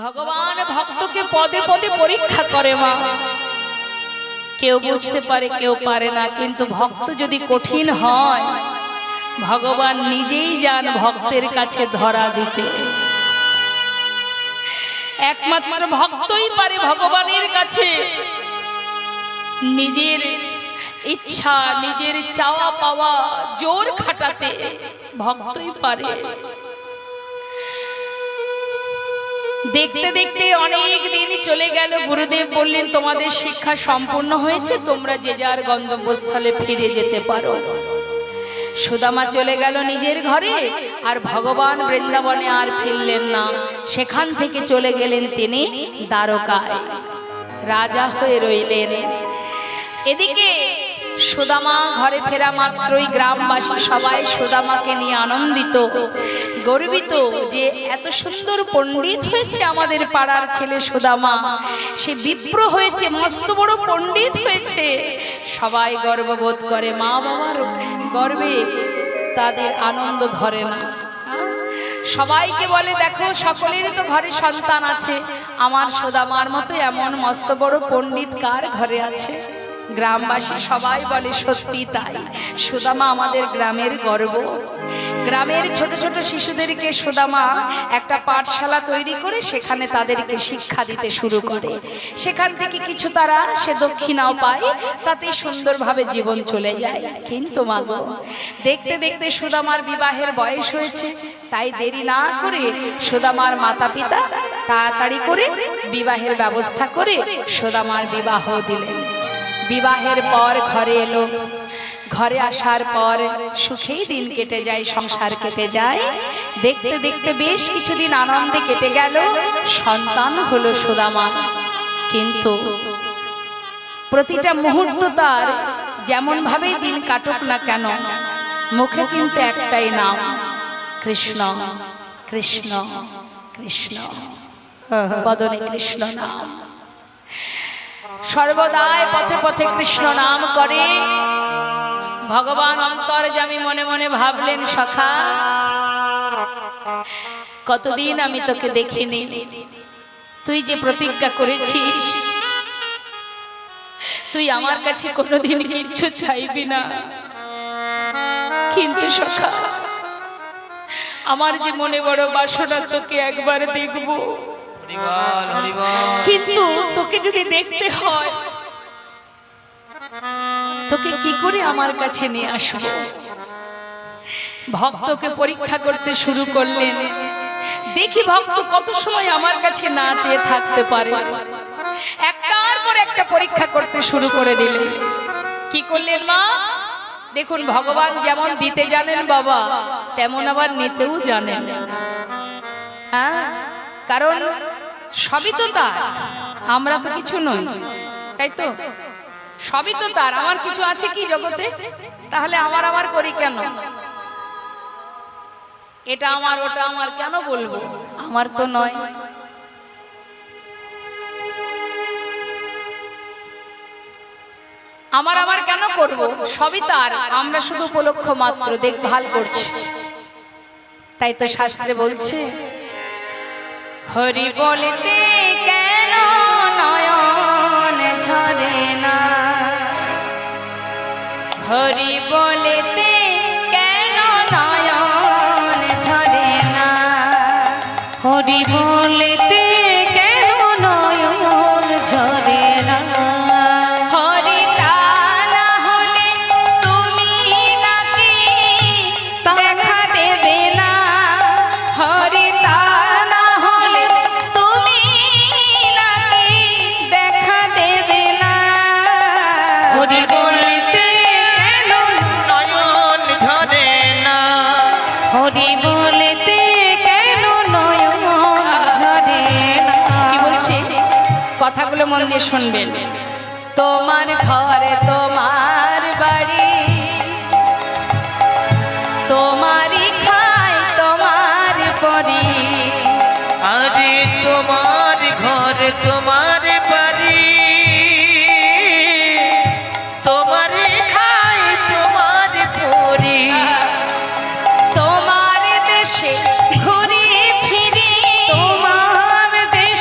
ভগবান ভক্তকে পদে পদে পরীক্ষা করে মা। কেউ বুঝতে পারে কেউ পারে না, কিন্তু ভক্ত যদি কঠিন হয় ভগবান নিজেই যান ভক্তের কাছে ধরা দিতে। একমাত্র ভক্তই পারে ভগবানের কাছে নিজের ইচ্ছা নিজের চাওয়া পাওয়া জোর খাটাতে, ভক্তই পারে। দেখতে দেখতে অনেক দিন চলে গেল। গুরুদেব বললেন তোমাদের শিক্ষা সম্পূর্ণ হয়েছে, তোমরা যে যার গন্তব্যস্থলে ফিরে যেতে পারো। সুদামা চলে গেল নিজের ঘরে, আর ভগবান বৃন্দাবনে আর ফিরলেন না। সেখান থেকে চলে গেলেন তিনি দ্বারকায়, রাজা হয়ে রইলেন। এদিকে সুদামা ঘরে ফেরা মাত্রই গ্রামবাসী সবাই সুদামাকে নিয়ে আনন্দিত, গর্বিত যে এত সুন্দর পণ্ডিত হয়েছে আমাদের পাড়ার ছেলে সুদামা। সে বিপ্র হয়েছে, মস্ত বড় পণ্ডিত হয়েছে। সবাই গর্ববোধ করে, মা বাবার গর্বে তাদের আনন্দ ধরে না। সবাইকে বলে দেখো সকলের তো ঘরে সন্তান আছে, আমার সুদামার মতো এমন মস্ত বড় পণ্ডিত কার ঘরে আছে? গ্রামবাসী সবাই বলে সত্যি তাই, সুদামা আমাদের গ্রামের গর্ব। গ্রামের ছোট ছোট শিশুদেরকে সুদামা একটা পাঠশালা তৈরি করে সেখানে তাদেরকে শিক্ষা দিতে শুরু করে। সেখান থেকে কিছু তারা সে দক্ষিণাও পায়, তাতে সুন্দরভাবে জীবন চলে যায়। কিন্তু মাগো, দেখতে দেখতে সুদামার বিবাহের বয়স হয়েছে, তাই দেরি না করে সুদামার মাতা পিতা তাড়াতাড়ি করে বিবাহের ব্যবস্থা করে সুদামার বিবাহ দিলেন। বিবাহের পর ঘরে এলো, ঘরে আসার পর সুখেই দিন কেটে যায়, সংসার কেটে যায়। দেখতে দেখতে বেশ কিছুদিন আনন্দে কেটে গেল, সন্তান হলো সুদামা। কিন্তু প্রতিটা মুহূর্ত তার যেমন ভাবে দিন কাটুক না কেন, মুখে কিন্তু একটাই নাম, কৃষ্ণ কৃষ্ণ কৃষ্ণ, বদনে কৃষ্ণ নাম। সর্বদাই পথে পথে কৃষ্ণ নাম করে। ভগবান অন্তর্যামী মনে মনে ভাবলেন, সখা কতদিন আমি তোকে দেখিনি, তুই যে প্রতিজ্ঞা করেছিস তুই আমার কাছে কোনোদিন কিচ্ছু চাইবি না, কিন্তু সখা আমার যে মনে বড় বাসনা তোকে একবার দেখব, কিন্তু তোকে যদি দেখতে হয় তোকে কি করে আমার কাছে নিয়ে আসবো? ভক্তকে পরীক্ষা করতে শুরু করলেন, দেখি ভক্ত কত সময় আমার কাছে না চেয়ে থাকতে পারে। একটার পর একটা পরীক্ষা করতে শুরু করে দিলেন। কি করলেন মা? দেখুন, ভগবান যেমন দিতে জানেন বাবা, তেমন আবার নিতেও জানেন। হ্যাঁ, কারণ সবই তো তার, আমরা তো কিছু নই, তাই তো? সবই তো তার, আমার কিছু আছে কি জগতে? তাহলে আমার করি কেন? এটা আমার ওটা আমার কেন বলবো? আমার তো নয়। আমার কেন করব? সবই তার, আমরা শুধু উপলক্ষ মাত্র, দেখভাল করছি। তাই তো শাস্ত্রে বলছে, হরি বলতে কেন নয়ন ঝরে না, হরি বলতে কেন নয়ন ঝরে না, হরি বলতে কেন নয়ন ঝরে না, হরি তা না হলে তুমি নাকি দেখা দেবে না, হরি তা না হলে তুমি নাকি দেখা দেবে না, হরি বলতে কেন নয়ন ঝরে না, হরি বলতে কেন নয়ন ঝরে না। কি বলছে? কথাগুলো মন দিয়ে শুনবেন। তোমার ঘরে তোমার বাড়ি, তোমারই খাই তোমার পরি, আজ তোমার ঘর তোমার বাড়ি, তোমার খাই তোমার পরি, তোমার দেশে ঘুরি ফিরি, তোমার দেশ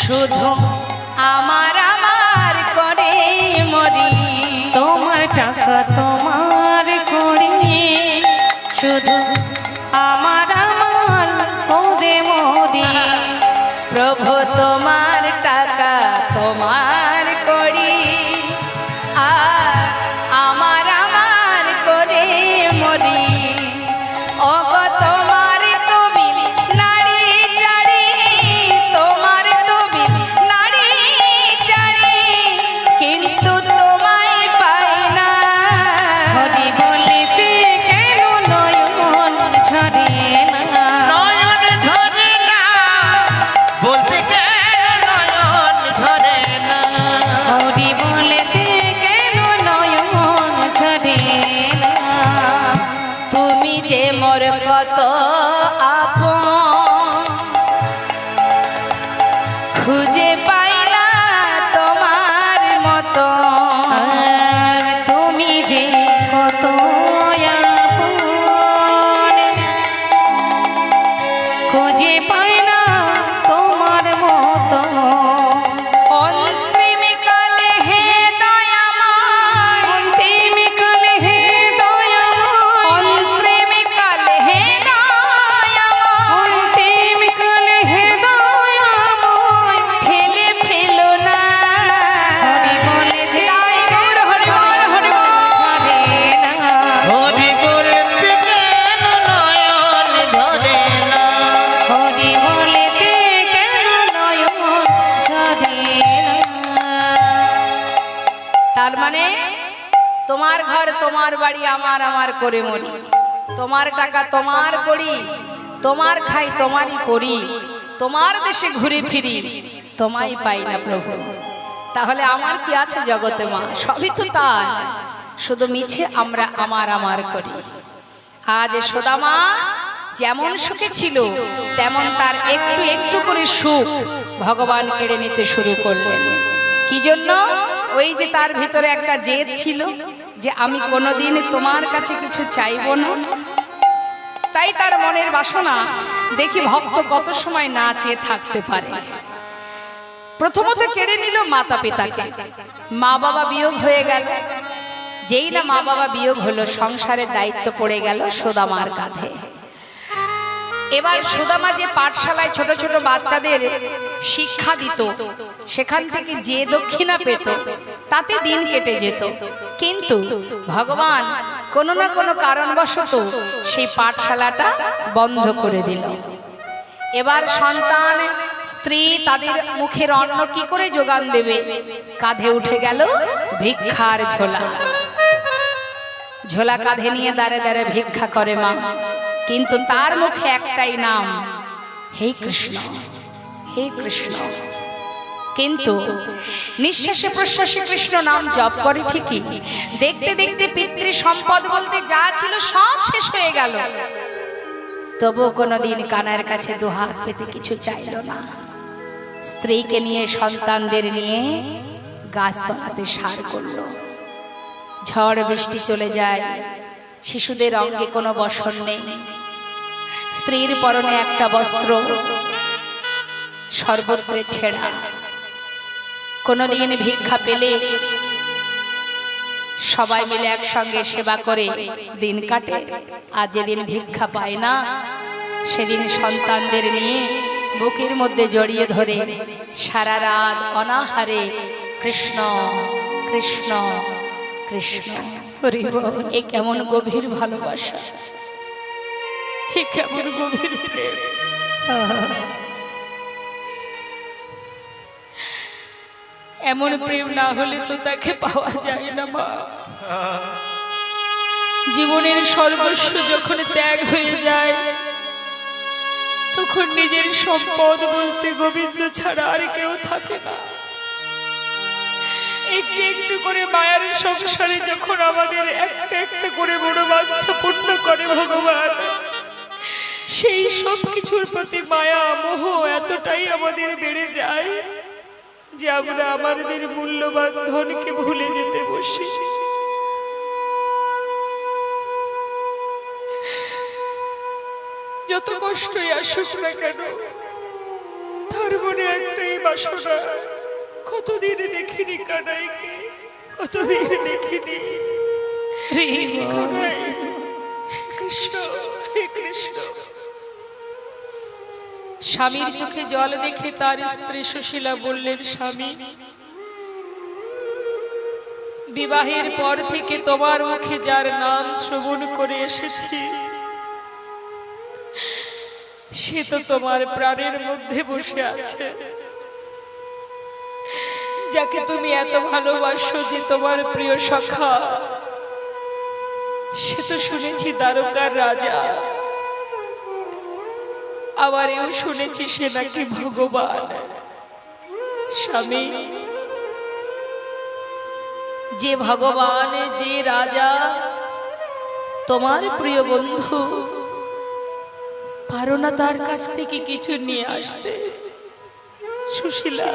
শুধু আমার আমার করে মরি, তোমার টাকা তোমার করি, শুধু আমার আমার করে মরি। প্রভু তোমার টাকা তোমার করি, আর আমার আমার করে মরি। ওগো তোমার তুমি নারী চারি, তোমার তুমি নারী চারি, কিন্তু তোমায় পাই না। হরি বলিতে কেন নয়ন ঝরে না, নয়ন ঝরে না, বলতে কেন নয়ন ঝরে না। হরি বলিতে কেন নয়ন ঝরে না। তুমি যে মোর কত আপন, খুঁজে পাই না তোমার মতো। আর তুমি যে কত আপন, খুঁজে পাই না তোমার মতো। অন্তিমকালে হে দয়াময়, অন্তিমকালে হে দয়াময়, অন্তিমকালে হে দয়াময়, অন্তিমকালে হে দয়াময়, ঠেলে ফেলো না। হরি বলে তাই গৌর হরি বল হরি বল। ঝরে না। হরি বলতে কেন নয়ন ঝরে না। হরি বলিতে কেন নয়ন ঝরে না। তার মানে তোমার ঘর তোমার বাড়ি আমার আমার করে মরি, তোমার টাকা তোমার করি, তোমার খাই তোমারই পরি, তোমার দেশে ঘুরে ফিরি, তোমায় পাই না প্রভু। তাহলে আমার কি আছে জগতে মা? সবই তো তাই, শুধু মিছে আমরা আমার আমার করি। আজ সুদামা যেমন সুখে ছিল, তেমন তার একটু একটু করে সুখ ভগবান কেড়ে নিতে শুরু করলেন। কি জন্য? ওই যে তার ভিতরে একটা জেদ ছিল যে আমি কোনোদিন তোমার কাছে কিছু চাইব না। তাই তার মনের বাসনা দেখি ভক্ত কত সময় না চেয়ে থাকতে পারে। প্রথমত কেড়ে নিল মাতা পিতাকে, মা বাবা বিয়োগ হয়ে গেল। যেই না মা বাবা বিয়োগ হলো, সংসারের দায়িত্ব পড়ে গেল সুদামার কাঁধে। এবার সুদামা যে পাঠশালায় ছোট ছোট বাচ্চাদের শিক্ষা দিত, সেখান থেকে যে দক্ষিণা পেত তাতে দিন কেটে যেত। কিন্তু ভগবান কোনো না কোনো কারণবশত সেই পাঠশালাটা বন্ধ করে দিল। এবার সন্তান স্ত্রী তাদের মুখের অন্ন কি করে যোগান দেবে? কাঁধে উঠে গেল ভিক্ষার ঝোলা। ঝোলা কাঁধে নিয়ে দাঁড়ে দাঁড়ে ভিক্ষা করে মা, কিন্তু তার মুখে একটাই নাম, হে কৃষ্ণ, হে কৃষ্ণ। কিন্তু নিঃশ্বাসে প্রশ্বাসে কৃষ্ণ নাম জপ করে ঠিকই, দেখতে দেখতে পিতৃ সম্পদ বলতে যা ছিল সব শেষ হয়ে গেল। তবুও কোনোদিন কানার কাছে দুহাত পেতে কিছু চাইল না। স্ত্রীকে নিয়ে সন্তানদের নিয়ে গাছতলাতে সার করল। ঝড় বৃষ্টি চলে যায়, শিশুদের অঙ্গে কোনো বসন নেই। স্ত্রীর পরনে একটা বস্ত্র, সর্বত্রে ছেঁড়া। কোনোদিন ভিক্ষা পেলে সবাই মিলে একসঙ্গে সেবা করে দিন কাটে। আর যেদিন ভিক্ষা পায় না, সেদিন সন্তানদের নিয়ে বুকের মধ্যে জড়িয়ে ধরে সারা রাত অনাহারে কৃষ্ণ কৃষ্ণ কৃষ্ণ। এ কেমন গভীর ভালোবাসা, এ কেমন গভীর প্রেম। এমন প্রেম না হলে তো তাকে পাওয়া যায় না মা। জীবনের সর্বস্ব যখন ত্যাগ হয়ে যায়, তখন নিজের সম্পদ বলতে গোবিন্দ ছাড়া আর কেউ থাকে না। একটু একটু করে মায়ার সংসারে যখন আমাদের একটা একটা করে বড় বাচ্চা পূর্ণ করে ভগবান, সেই সব কিছুর প্রতি মায়া মোহ এতটাই আমাদের বেড়ে যায় যে আমরা আমাদের মূল্যবান ধনকে ভুলে যেতে বসি। যত কষ্টই আসুক না কেন, তার মনে একটাই বাসনা, কতদিন দেখিনি কানাইকে, কতদিন দেখিনি। কানাই, কৃষ্ণ, হে কৃষ্ণ। স্বামীর চোখে জল দেখে তার স্ত্রী সুশীলা বললেন, স্বামী, বিবাহের পর থেকে তোমার মুখে যার নাম শ্রবণ করে এসেছি, সে তো তোমার প্রাণের মধ্যে বসে আছে। যাকে তুমি এত ভালোবাসো, যে তোমার প্রিয় সখা, সে তো শুনেছি দ্বারকার রাজা, আবার এও শুনেছি সে নাকি ভগবান। স্বামী, যে ভগবান, যে রাজা, তোমার প্রিয় বন্ধু, পারো না তার কাছ থেকে কিছু নিয়ে আসতে? সুশীলা,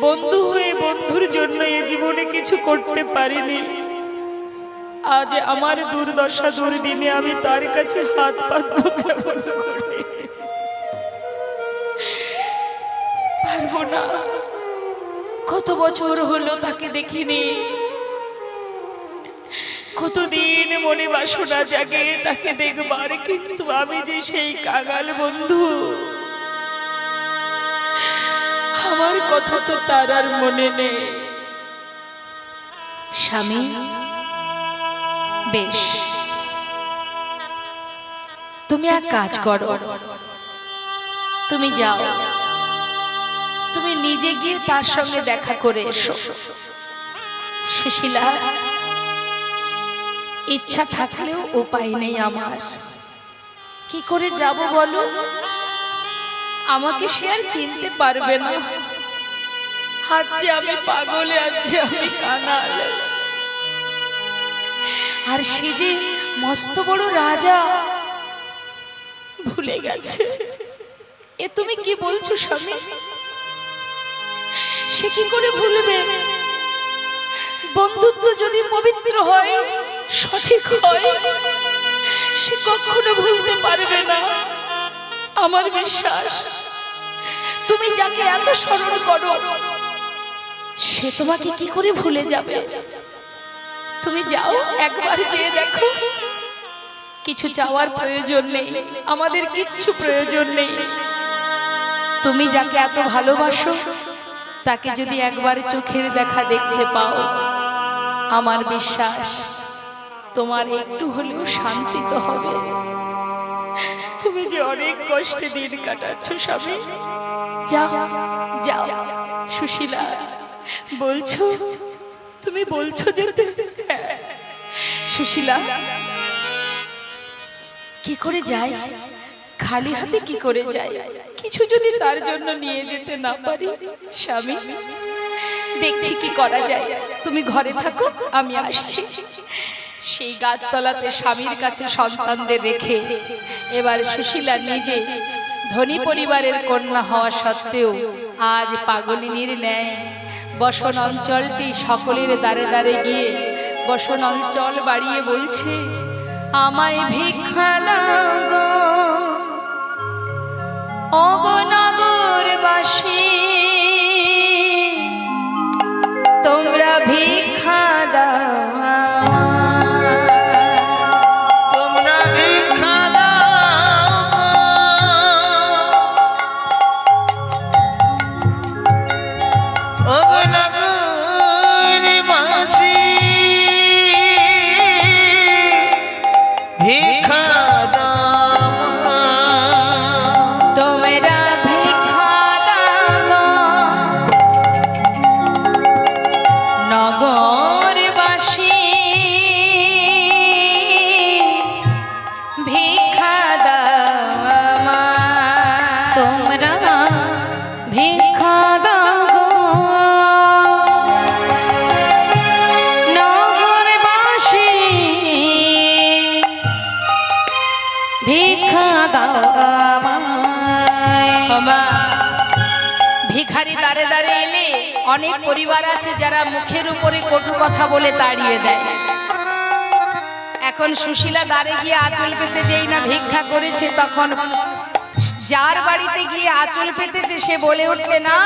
বন্ধু হয়ে বন্ধুর জন্য এ জীবনে কিছু করতে পারিনি, আজ আমার দুর্দশা দুর্দিনে আমি তার কাছে হাত পাতবো কেমন করে? পারবো না। কত বছর হলো তাকে দেখিনি, কতদিন মনে বাসনা জাগে তাকে দেখবার, কিন্তু আমি যে সেই কাঙাল বন্ধু, আমার কথা তো তার আর মনে নেই। স্বামী, বেশ, তুমি এক কাজ করো, তুমি যাও, তুমি নিজে গিয়ে তার সঙ্গে দেখা করে এসো। সুশীলা, ইচ্ছা থাকলেও উপায় নেই আমার। কি করে যাব বলো? আমাকে সে আর চিনতে পারবে না। আজ যে আমি পাগলে, আজ যে আমি কাঙাল, আর সে যে মস্ত বড় রাজা, ভুলে গেছে। এ তুমি কি বলছো স্বামী? সে কি করে ভুলবে? বন্ধুত্ব যদি পবিত্র হয়, সঠিক হয়, সে কখনো ভুলতে পারবে না, আমার বিশ্বাস। তুমি যাকে এত স্মরণ করো, সে তোমাকে কি করে ভুলে যাবে? তুমি যাও, একবার যেয়ে দেখো। কিছু চাওয়ার প্রয়োজন নেই, আমাদের কিচ্ছু প্রয়োজন নেই। তুমি যাকে এত ভালোবাসো, তাকে যদি একবার চোখের দেখা দেখতে পাও, আমার বিশ্বাস তোমার একটু হলেও শান্তি তো হবে। তুমি যে অনেক কষ্টে দিন কাটাচ্ছ স্বামী, যাও যাও। সুশীলা, বলছো, তুমি বলছো যেতে? সুশীলা, কি করে যায়? খালি হাতে কি করে যায়? কিছু যদি তার জন্য নিয়ে যেতে না পারি? স্বামী, দেখছি কি করা যায়। তুমি ঘরে থাকো, আমি আসছি। সেই গাছতলাতে স্বামীর কাছে সন্তানদের রেখে এবার সুশীলা নিজে ধনী পরিবারের কন্যা হওয়া সত্ত্বেও আজ পাগলিনীর ন্যায় বসন অঞ্চলটি সকলের দ্বারে দ্বারে গিয়ে বসন অঞ্চল বাড়িয়ে বলছে, আমায় ভিক্ষা দাও গো অগনগরবাসী, তোমরা ভিক্ষা দাও, তোমরা ভিক্ষা দাও অগনগরবাসী, ভিক্ষা দাও, তোমরা ভিক্ষা দাও নগরবাসী, ভিক্ষা দাও, তোমরা ভিক্ষা দাও গো নগরবাসী, ভিক্ষা দাও আমায়। ভিখারি দাঁড়ে দাঁড়ে এলে অনেক পরিবার আছে যারা মুখের উপরে কটু কথা বলে তাড়িয়ে দেয়। এখন সুশীলা দাঁড়ে গিয়ে আঁচল পেতে যেই না ভিক্ষা করেছে, তখন যার বাড়িতে গিয়ে আঁচল পেতেছে সে বলে উঠলে, না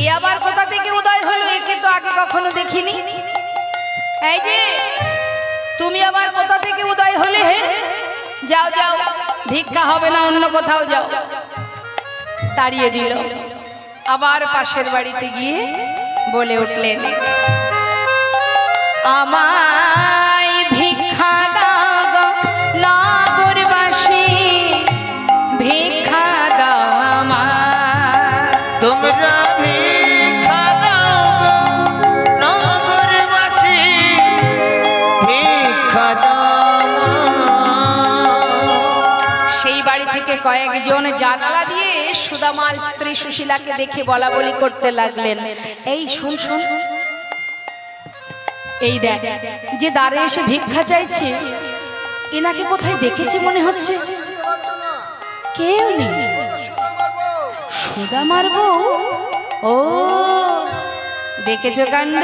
এ আবার কোথা থেকে উদয় হলো, একে তো আগে কখনো দেখিনি। এই যে তুমি আবার কোথা থেকে উদয় হলে হে? যাও যাও, ভিক্ষা হবে না, অন্য কোথাও যাও। তাড়িয়ে দিল। আবার পাশের বাড়িতে গিয়ে বলে উঠলেন, আমায় ভিক্ষা দাও গো নগরবাসী, ভিক্ষা দাও আমায়। তোমরা ভিক্ষা দাও গো নগরবাসী, ভিক্ষা দাও। সেই বাড়ি থেকে কয়েকজন জানালা দিয়ে সুদামার স্ত্রী সুশীলাকে দেখে বলা বলি করতে লাগলেন, এই শোন শোন, এই দেখ যে দ্বারে এসে ভিক্ষা চাইছে, এনাকে কোথায় দেখেছি মনে হচ্ছে। কেউ নেই, সুদামার বউ। ও দেখেছো কাণ্ড,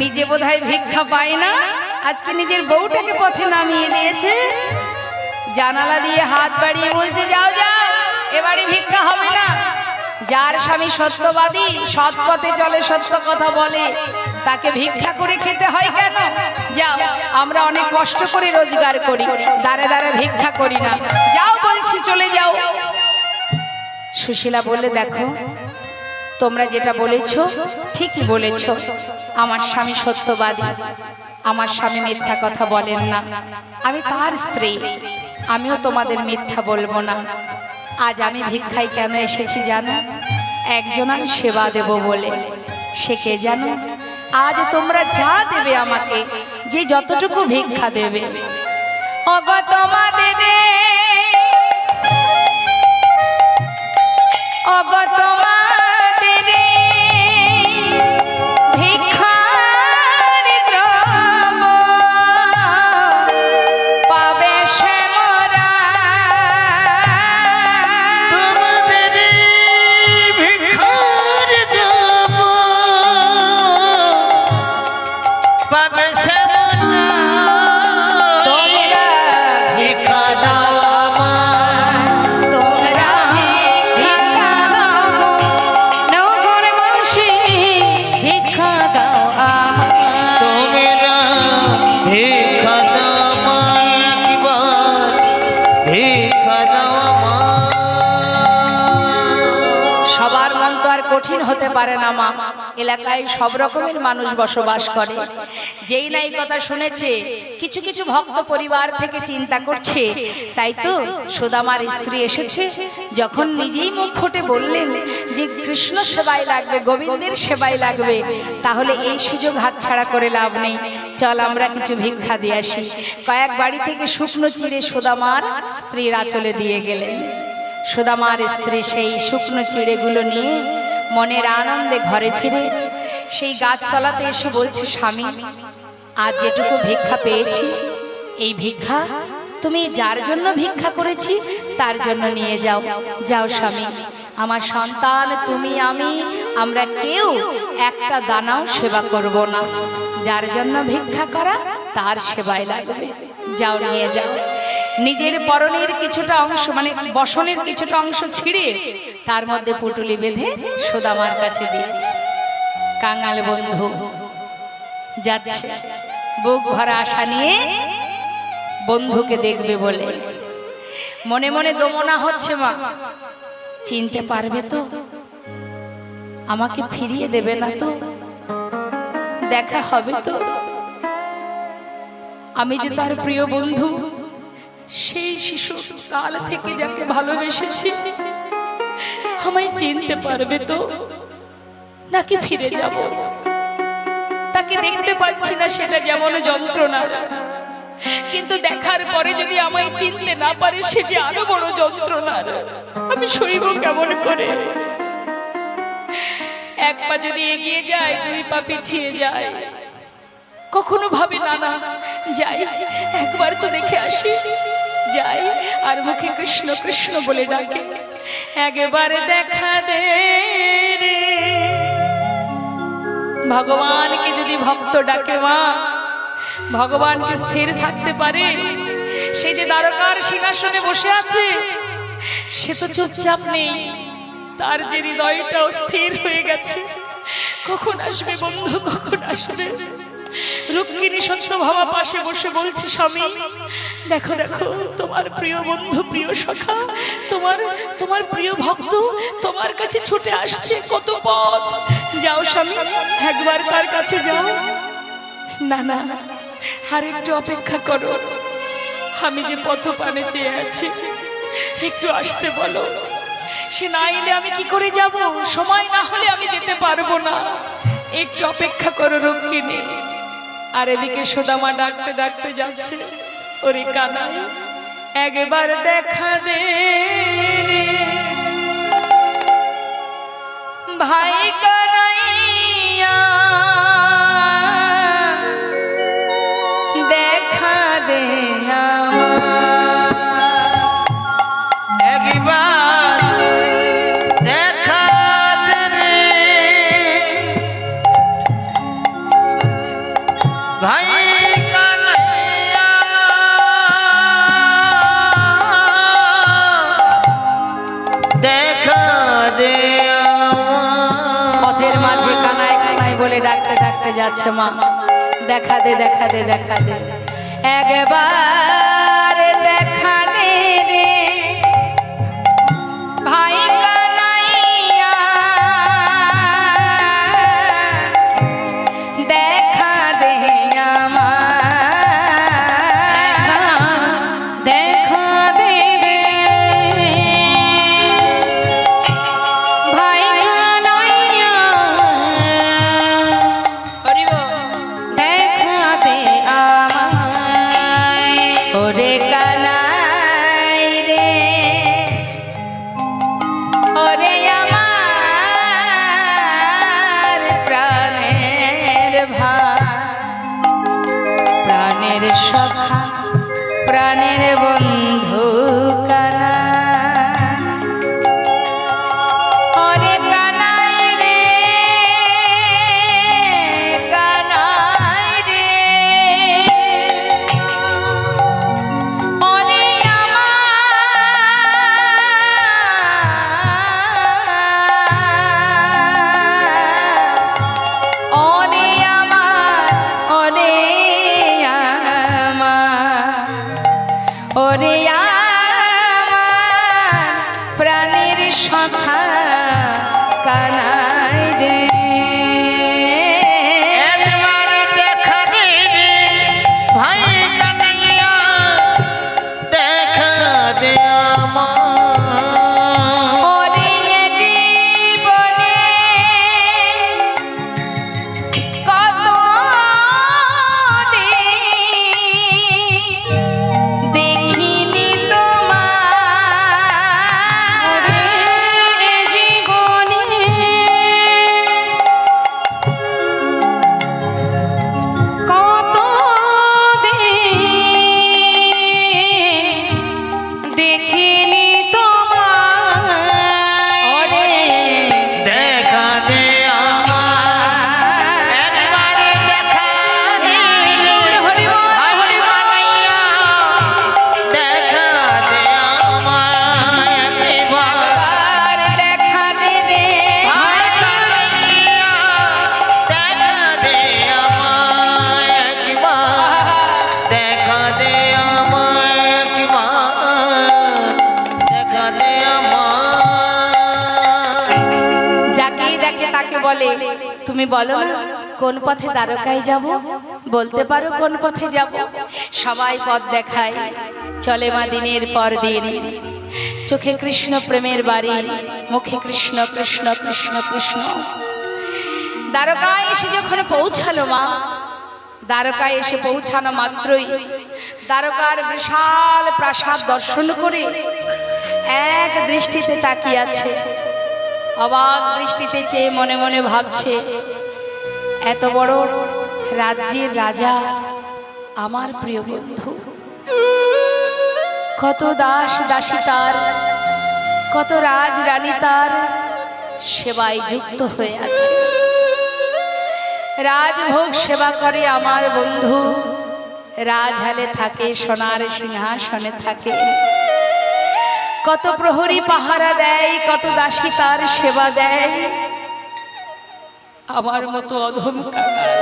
নিজে বোধহয় ভিক্ষা পায় না, আজকে নিজের বউটাকে পথে নামিয়ে দিয়েছে। জানালা দিয়ে হাত বাড়িয়ে বলছে, যাও যাও, এবারে ভিক্ষা হবে না। যার স্বামী সত্যবাদী, সৎ পথে চলে, সত্য কথা বলে, তাকে ভিক্ষা করে খেতে হয় কেন? যাও, আমরা অনেক কষ্ট করে রোজগার করি, দাঁড়ে দাঁড়ে ভিক্ষা করি না। যাও বলছি, চলে যাও। সুশীলা বললে, দেখো তোমরা যেটা বলেছো ঠিকই বলেছো, আমার স্বামী সত্যবাদী, আমার স্বামী মিথ্যা কথা বলেন না, আমি তার স্ত্রী, আমিও তোমাদের মিথ্যা বলবো না। আজ আমি ভিক্ষায় কেন এসেছি জানো? একজনের সেবা দেব বলে। সে কে জানো? আজ তোমরা যা দেবে আমাকে, যে যতটুকু ভিক্ষা দেবে, ওগো তোমাদের, ওগো তোমাদের ভিক্ষার দ্রব্য পাবে সে মোরা। তোমাদের ভিক্ষার দেব পাবে সে মোরা। তোমরা ভিক্ষা দাও আমায়, তোমরা ভিক্ষা দাও, নগরবাসী ভিক্ষা দাও আমায়। তোমরা ভিক্ষা দাও আমায়, একবার ভিক্ষা দাও আমায়। সবার মন তো আর কঠিন হতে পারে না মা। এলাকায় সব রকমের মানুষ বসবাস করে। যেই না এই কথা শুনেছে, কিছু কিছু ভক্ত পরিবার থেকে চিন্তা করছে, তাই তো সুদামার স্ত্রী এসেছে, যখন নিজেই মুখ ফুটে বললেন যে কৃষ্ণ সেবায় লাগবে, গোবিন্দের সেবায় লাগবে, তাহলে এই সুযোগ হাতছাড়া করে লাভ নেই। চল আমরা কিছু ভিক্ষা দিয়ে আসি। কয়েক বাড়ি থেকে শুকনো চিড়ে সুদামার স্ত্রীর আঁচলে দিয়ে গেলেন। সুদামার স্ত্রী সেই শুকনো চিড়েগুলো নিয়ে মনের আনন্দে ঘরে ফিরে সেই গাছতলাতে এসে বলছে, স্বামী আজ যেটুকু ভিক্ষা পেয়েছি, এই ভিক্ষা তুমি যার জন্য ভিক্ষা করেছি তার জন্য নিয়ে যাও। যাও স্বামী, আমার সন্তান, তুমি, আমি, আমরা কেউ একটা দানাও সেবা করব না। যার জন্য ভিক্ষা করা তার সেবায় লাগবে। যাও, নিয়ে যাও। নিজের পরনের কিছুটা অংশ, মানে বসনের কিছুটা অংশ ছিঁড়ে তার মধ্যে পুটুলি বেঁধে সুদামার কাছে দিয়েছে। কাঙাল বন্ধু যাচ্ছে বুক ভরা আশা নিয়ে বন্ধুকে দেখবে বলে, মনে মনে দমনা হচ্ছে, মা চিনতে পারবে তো? আমাকে ফিরিয়ে দেবে না তো? দেখা হবে তো? আমি যে তার প্রিয় বন্ধু, সেই শিশু কাল থেকে যাকে ভালোবেসেছি, আমায় চিনতে পারবে তো? নাকি ফিরে যাব? তাকে দেখতে পাচ্ছি না, সেটা যেমন যন্ত্রণা, কিন্তু দেখার পরে যদি আমায় চিনতে না পারে, সে যে আরো বড় যন্ত্রণার। আমি সইব কেমন করে? এক পা যদি এগিয়ে যায়, দুই পা পিছিয়ে যায়। কখনো ভাবি না, না যাই, একবার তো দেখে আসি। যাই আর মুখে কৃষ্ণ কৃষ্ণ বলে ডাকে, একবারে দেখা দে রে। ভগবানকে যদি ভক্ত ডাকে মা, ভগবানকে স্থির থাকতে পারে, সেই যে দ্বারকার সিংহাসনে বসে আছে সে তো চুপচাপ নেই, তার যে হৃদয়টা স্থির হয়ে গেছে। কখন আসবে বন্ধু, কখন আসবে? রুক্মিণী সত্যভামা পাশে বসে বলছে, স্বামী দেখো দেখো, তোমার প্রিয় বন্ধু, প্রিয় সখা, তোমার প্রিয় ভক্ত তোমার কাছে ছুটে আসছে। কত পথ, যাও স্বামী, একবার তার কাছে যাও। না না, আর একটু অপেক্ষা করো, আমি যে পথপানে চেয়ে আছি, একটু আসতে বলো। সে না এলে আমি কি করে যাব? সময় না হলে আমি যেতে পারবো না, একটু অপেক্ষা করো রুক্মিণী। আর এদিকে সুদামা ডাকতে ডাকতে যাচ্ছে, ওরে কানাই একবার দেখা দে রে, ভাই কানাইয়া দেখা দে একবার দেখা দে রে ভাই কানাইয়া, দেখা দে আমার। পথের মাঝে কানাই কানাই বলে ডাকতে ডাকতে যাচ্ছে মা, দেখা দে দেখা দে দেখা দে, একবার দেখা দে রে ভাই কানাইয়া, দেখা দে আমার, দেখা দে রে ভাই কানাইয়া, হরি বল। দেখা দে আমায়। ওরে কানাই রে, ওরে আমার প্রাণের ভাই, প্রাণের সখা, প্রাণের বন্ধু কানা, ওরে কানাই রে, কানাই রে, ওরে ওরে আমার প্রাণের সখা কানাই রে, একবার দেখা দে রে ভাই কানাইয়া, দেখা দে আমার। ওরে জীবনে কত দেখিনি তোমার, জীবনে কত দেখিনি তোমায়। দেখা দে আমার, একবার দেখা দে হরি বল, হরি বল। কানাইয়া, দেখা দে আমার। একবার আর দেখা দেবে ভাই কানাইয়া, দেখা দে আমার। একবার দেখা দে আমার, একবার দেখা দে আমার। যাকেই দেখে তাকে বলে, তুমি বলো না কোন পথে দ্বারকায় যাব, বলতে পারো কোন পথে যাব? সবাই পথ দেখায়, চলে মা দিনের পর দিন, চোখে কৃষ্ণ প্রেমের বাড়ি, মুখে কৃষ্ণ কৃষ্ণ কৃষ্ণ কৃষ্ণ। দ্বারকায় এসে যখন পৌঁছালো মা, দ্বারকায় এসে পৌঁছানো মাত্রই দ্বারকার বিশাল প্রাসাদ দর্শন করে এক দৃষ্টিতে তাকিয়ে আছে, অবাক দৃষ্টিতে চেয়ে মনে মনে ভাবছে, এত বড় রাজ্যের রাজা আমার প্রিয় বন্ধু, কত দাস দাসী তার, কত রাজ রানী তার সেবায় যুক্ত হয়ে আছে, রাজভোগ সেবা করে আমার বন্ধু, রাজহালে থাকে, সোনার সিংহাসনে থাকে, কত প্রহরী পাহারা দেয়, কত দাসী তার সেবা দেয়। আমার মতো অধম কাঙাল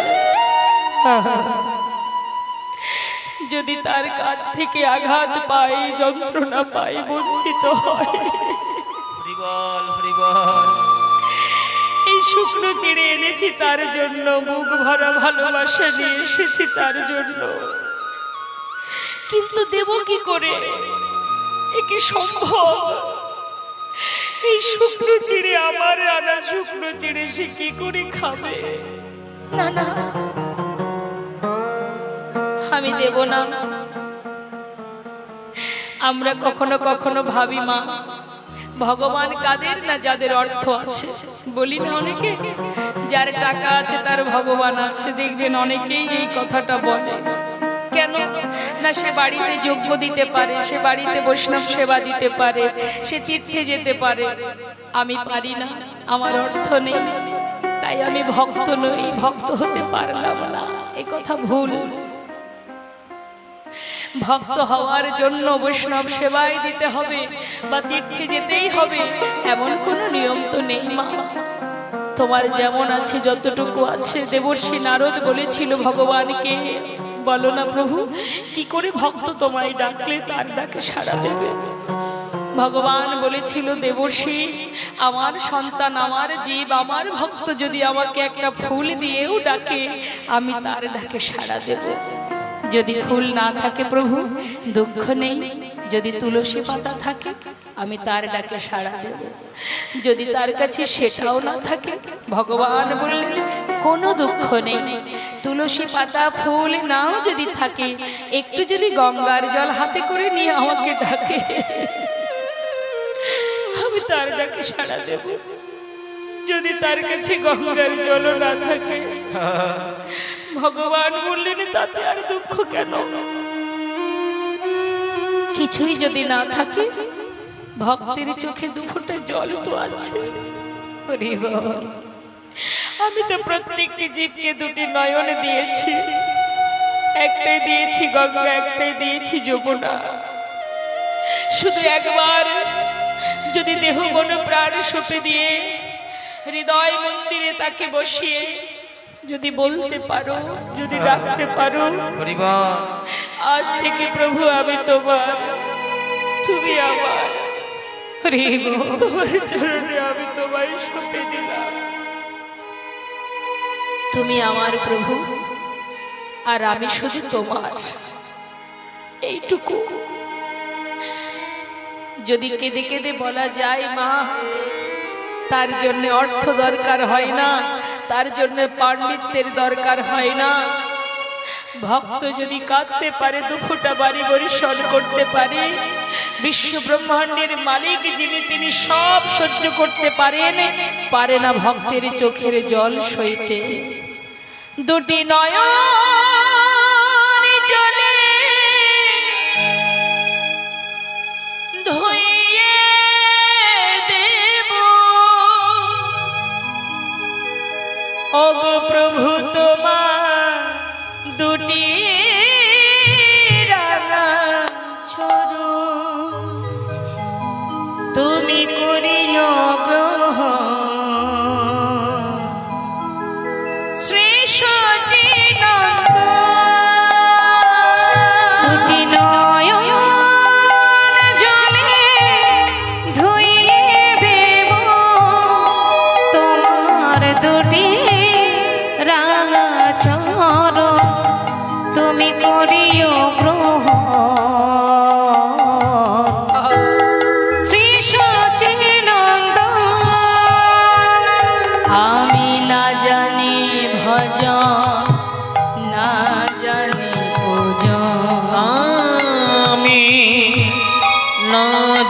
যদি তার কাছ থেকে আঘাত পাই, যন্ত্রণা পাই, বঞ্চিত হয়, এই শুকনো চিড়ে এনেছি তার জন্য, বুক ভরা ভালোবাসা নিয়ে এসেছি তার জন্য, কিন্তু দেব কি করে? এ কি সম্ভব? এই শুকনো চিড়ে, আমার আনা শুকনো চিড়ে সে কি করে খাবে? না না, আমি দেব না। আমরা কখনো কখনো ভাবি মা, ভগবান কাদের না যাদের অর্থ আছে। বলি না অনেকে, যার টাকা আছে তার ভগবান আছে। দেখবেন অনেকেই এই কথাটা বলে। কেন না? সে বাড়িতে যজ্ঞ দিতে পারে, সে বাড়িতে বৈষ্ণব সেবা দিতে পারে, সে তীর্থে যেতে পারে। আমি পারি না, আমার অর্থ নেই, তাই আমি ভক্ত নই, ভক্ত হতে পারলাম না। এই কথা ভুল। ভক্ত হওয়ার জন্য বৈষ্ণব সেবায় দিতে হবে বা তীর্থে যেতেই হবে এমন কোনো নিয়ম তো নেই মা। তোমার যেমন আছে, যতটুকু আছে। দেবর্ষি নারদ বলেছিল ভগবানকে, বলো না প্রভু, কি করে ভক্ত তোমায় ডাকলে তার ডাকে সাড়া দেবে? ভগবান বলেছিল, দেবর্ষি, আমার সন্তান, আমার জীব, আমার ভক্ত যদি আমাকে একটা ফুল দিয়েও ডাকে, আমি তার ডাকে সাড়া দেব। যদি ফুল না থাকে প্রভু, দুঃখ নেই। যদি তুলসী পাতা থাকে, আমি তার ডাকে সাড়া দেব। যদি তার কাছে সেটাও না থাকে, ভগবান বললেন, কোনো দুঃখ নেই। তুলসী পাতা, ফুল নাও যদি থাকে, একটু যদি গঙ্গার জল হাতে করে নিয়ে আমাকে ডাকে, আমি তার ডাকে সাড়া দেব। যদি তার কাছে গঙ্গার জল না থাকে, ভগবান বললেন, তাতে আর দুঃখ কেন? কিছুই যদি না থাকে, ভক্তের চোখে দুফোঁটা জল তো আছে। আমি তো প্রত্যেকটি জীবকে দুটি নয়ন দিয়েছি, একটাই দিয়েছি গঙ্গা, একটাই দিয়েছি যমুনা। শুধু একবার যদি দেহ মন প্রাণ সঁপে দিয়ে হৃদয় মন্দিরে তাকে বসিয়ে যদি বলতে পারো, যদি ডাকতে পারো, আজ থেকে প্রভু আমি তোমার, তুমি আমার, তোমার চরণে আমি তোমায় সঁপে দিলাম। তুমি আমার প্রভু, আর আমি শুধু তোমার, এইটুকু যদি কেঁদে কেঁদে বলা যায় মা, তার জন্য অর্থ দরকার হয় না, তার জন্য পাণ্ডিত্যের দরকার হয় না। ভক্ত যদি কাঁদতে পারে, দুঃখটা বাড়ি বরিশন করতে পারে, বিশ্ব ব্রহ্মাণ্ডের মালিক যিনি, তিনি সব সহ্য করতে পারেন। পারে না ভক্তের চোখের জল সইতে। দুটি নয়ন জলে ধুইয়ে দেব, ওগো প্রভু তোমার দুটি রাঙা চরণ, তুমি করিও গ্রহণ শ্রী সচিনন্দন। দুটি নয়ন জলে ধুইয়ে দেব তোমার দুটি রাঙা চরণ, তুমি করিও গ্রহণ শ্রী সচিনন্দন। আমি না জানি ভজন, না জানি পূজন, আমি না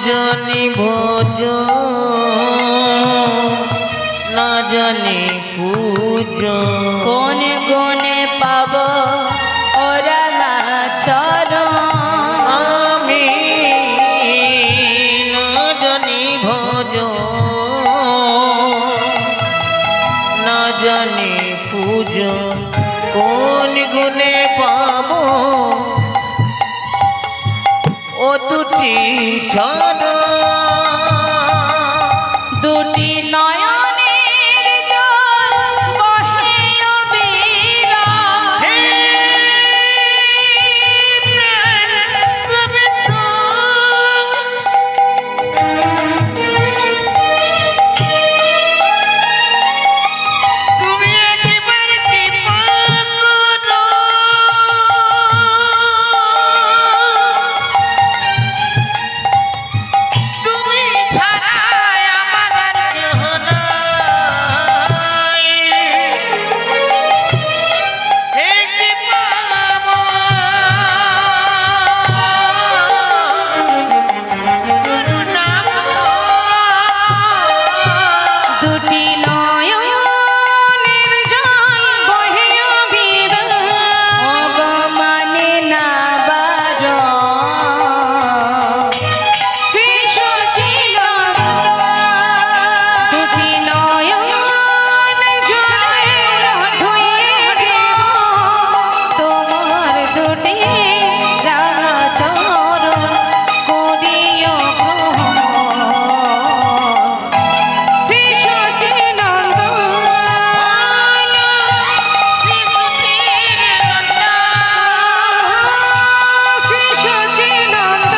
জানি ভজন, না জানি পূজন, কোন গুণে পাব ওরা না চরণ। আমি না জানি ভজন, না জানি পূজন, কোন গুণে পাবো দুটি চরণ দুটি নয়নের জল বহে অবিরাম। তুমি একেবারে কৃপা করো, তুমি ছাড়া আমার আর কেহ নাই। হে কৃপাময়, দুটি নয়নের জল বহে অবিরাম। ওগো মানে না বারণ, শ্রী সচিদানন্দ। দুটি নয়ন জলে ধুয়ে দেব তোমার দুটি রাঙা চরণ করিও গ্রহণ। শ্রী সচিদানন্দ। শ্রী সচিদানন্দ।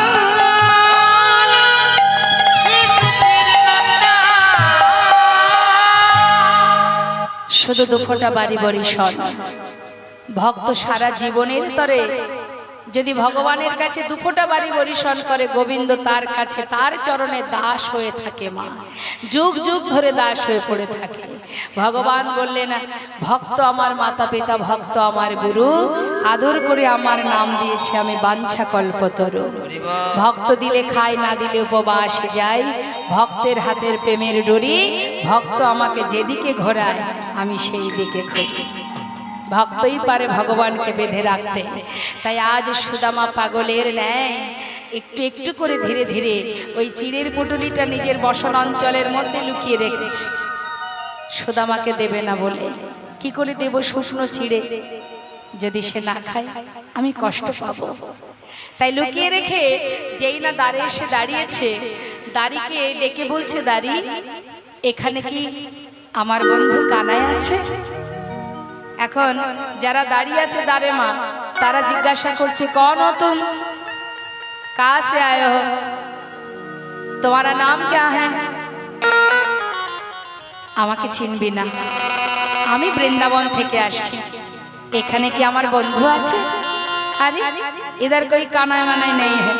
শুধু দুফোঁটা বাড়ি বরিশন। ভক্ত সারা জীবনের তরে যদি ভগবানের কাছে দুফোঁটা বাড়ি বরিশন করে, গোবিন্দ তার কাছে তার চরণে দাস হয়ে থাকে। মা যুগ যুগ ধরে দাস হয়ে পড়ে থাকে। ভগবান বললেন, ভক্ত আমার মাতা পিতা, ভক্ত আমার গুরু, আদর করে আমার নাম দিয়েছে আমি বাঞ্ছা কল্পতরু। ভক্ত দিলে খাই, না দিলে উপবাসে যাই, ভক্তের হাতের প্রেমের ডোরি, ভক্ত আমাকে যেদিকে ঘোরায় আমি সেই দিকে ঘুরি। ভক্তই পারে ভগবানকে বেঁধে রাখতে। তাই আজ সুদামা পাগলের ন্যায় একটু একটু করে ধীরে ধীরে ওই চিড়ের পুটুলিটা নিজের বসন অঞ্চলের মধ্যে লুকিয়ে রেখেছে। সুদামাকে দেবে না বলে, কি করে দেব শুকনো চিড়ে? যদি সে না খায় আমি কষ্ট পাবো। তাই লুকিয়ে রেখে যেই না দ্বারে এসে দাঁড়িয়েছে, দাড়িকে ডেকে বলছে, দাড়ি এখানে কি আমার বন্ধু কানাই আছে? এখন যারা দাঁড়িয়ে আছে দাঁড়ে মা, তারা জিজ্ঞাসা করছে, कौन हो तुम, कहाँ से आए हो, तुम्हारा नाम क्या है? আমাকে চিনবি না, আমি বৃন্দাবন থেকে আসছি। এখানে কি আমার বন্ধু আছে? अरे इधर कोई काना माना नहीं है।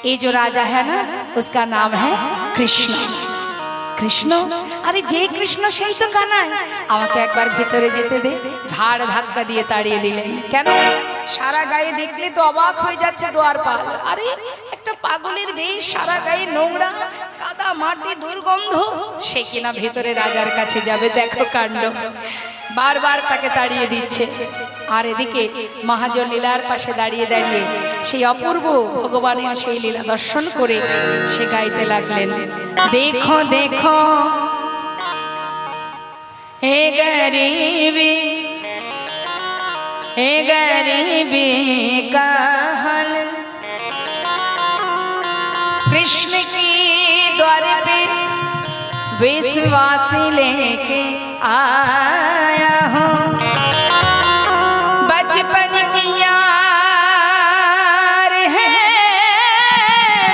ये जो राजा है ना, उसका नाम है कृष्ण। কৃষ্ণ? আরে যে কৃষ্ণ সেই তো কানাই। আমাকে একবার ভেতরে যেতে দে। ঘাড় ধাক্কা দিয়ে তাড়িয়ে দিলেন। কেন? সারা গায়ে দেখলে তো অবাক হয়ে যাচ্ছে দ্বারপাল। আরে একটা পাগলের বেশ, সারা গায়ে নোংরা, কাদা মাটি, দুর্গন্ধ, সে কিনা ভেতরে রাজার কাছে যাবে। দেখো কাণ্ড। বারবার তাকে তাড়িয়ে দিচ্ছে। আর এদিকে মহাজন লীলার পাশে দাঁড়িয়ে দাঁড়িয়ে সেই অপূর্ব ভগবানের সেই লীলা দর্শন করে সে গাইতে লাগলেন, দেখো দেখো হে গরিবি, হে গরিবি का हाल, कृष्ण की द्वार पे विश्वासी लेके आया हूँ, बचपन की यार है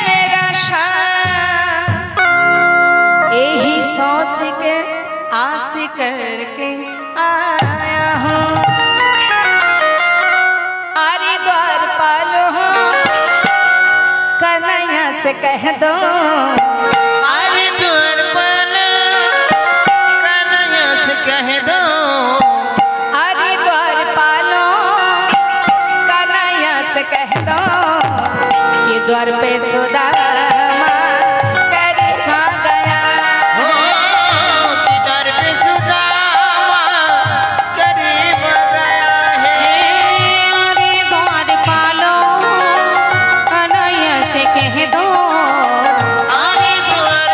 मेरा शान, यही सोच के आस करके आया हूँ, अरे द्वारपाल हो कन्हैया से कह दो, अरे द्वारपाल कन्हैया से कह दो, अरे द्वारपालो कन्हैया से कह दो कि द्वार पे सुदामा करीब आ गया, हो कि दर पे सुदामा करीब आ गया है। अरे द्वारपालो कन्हैया से कह दो, अरे द्वारपाल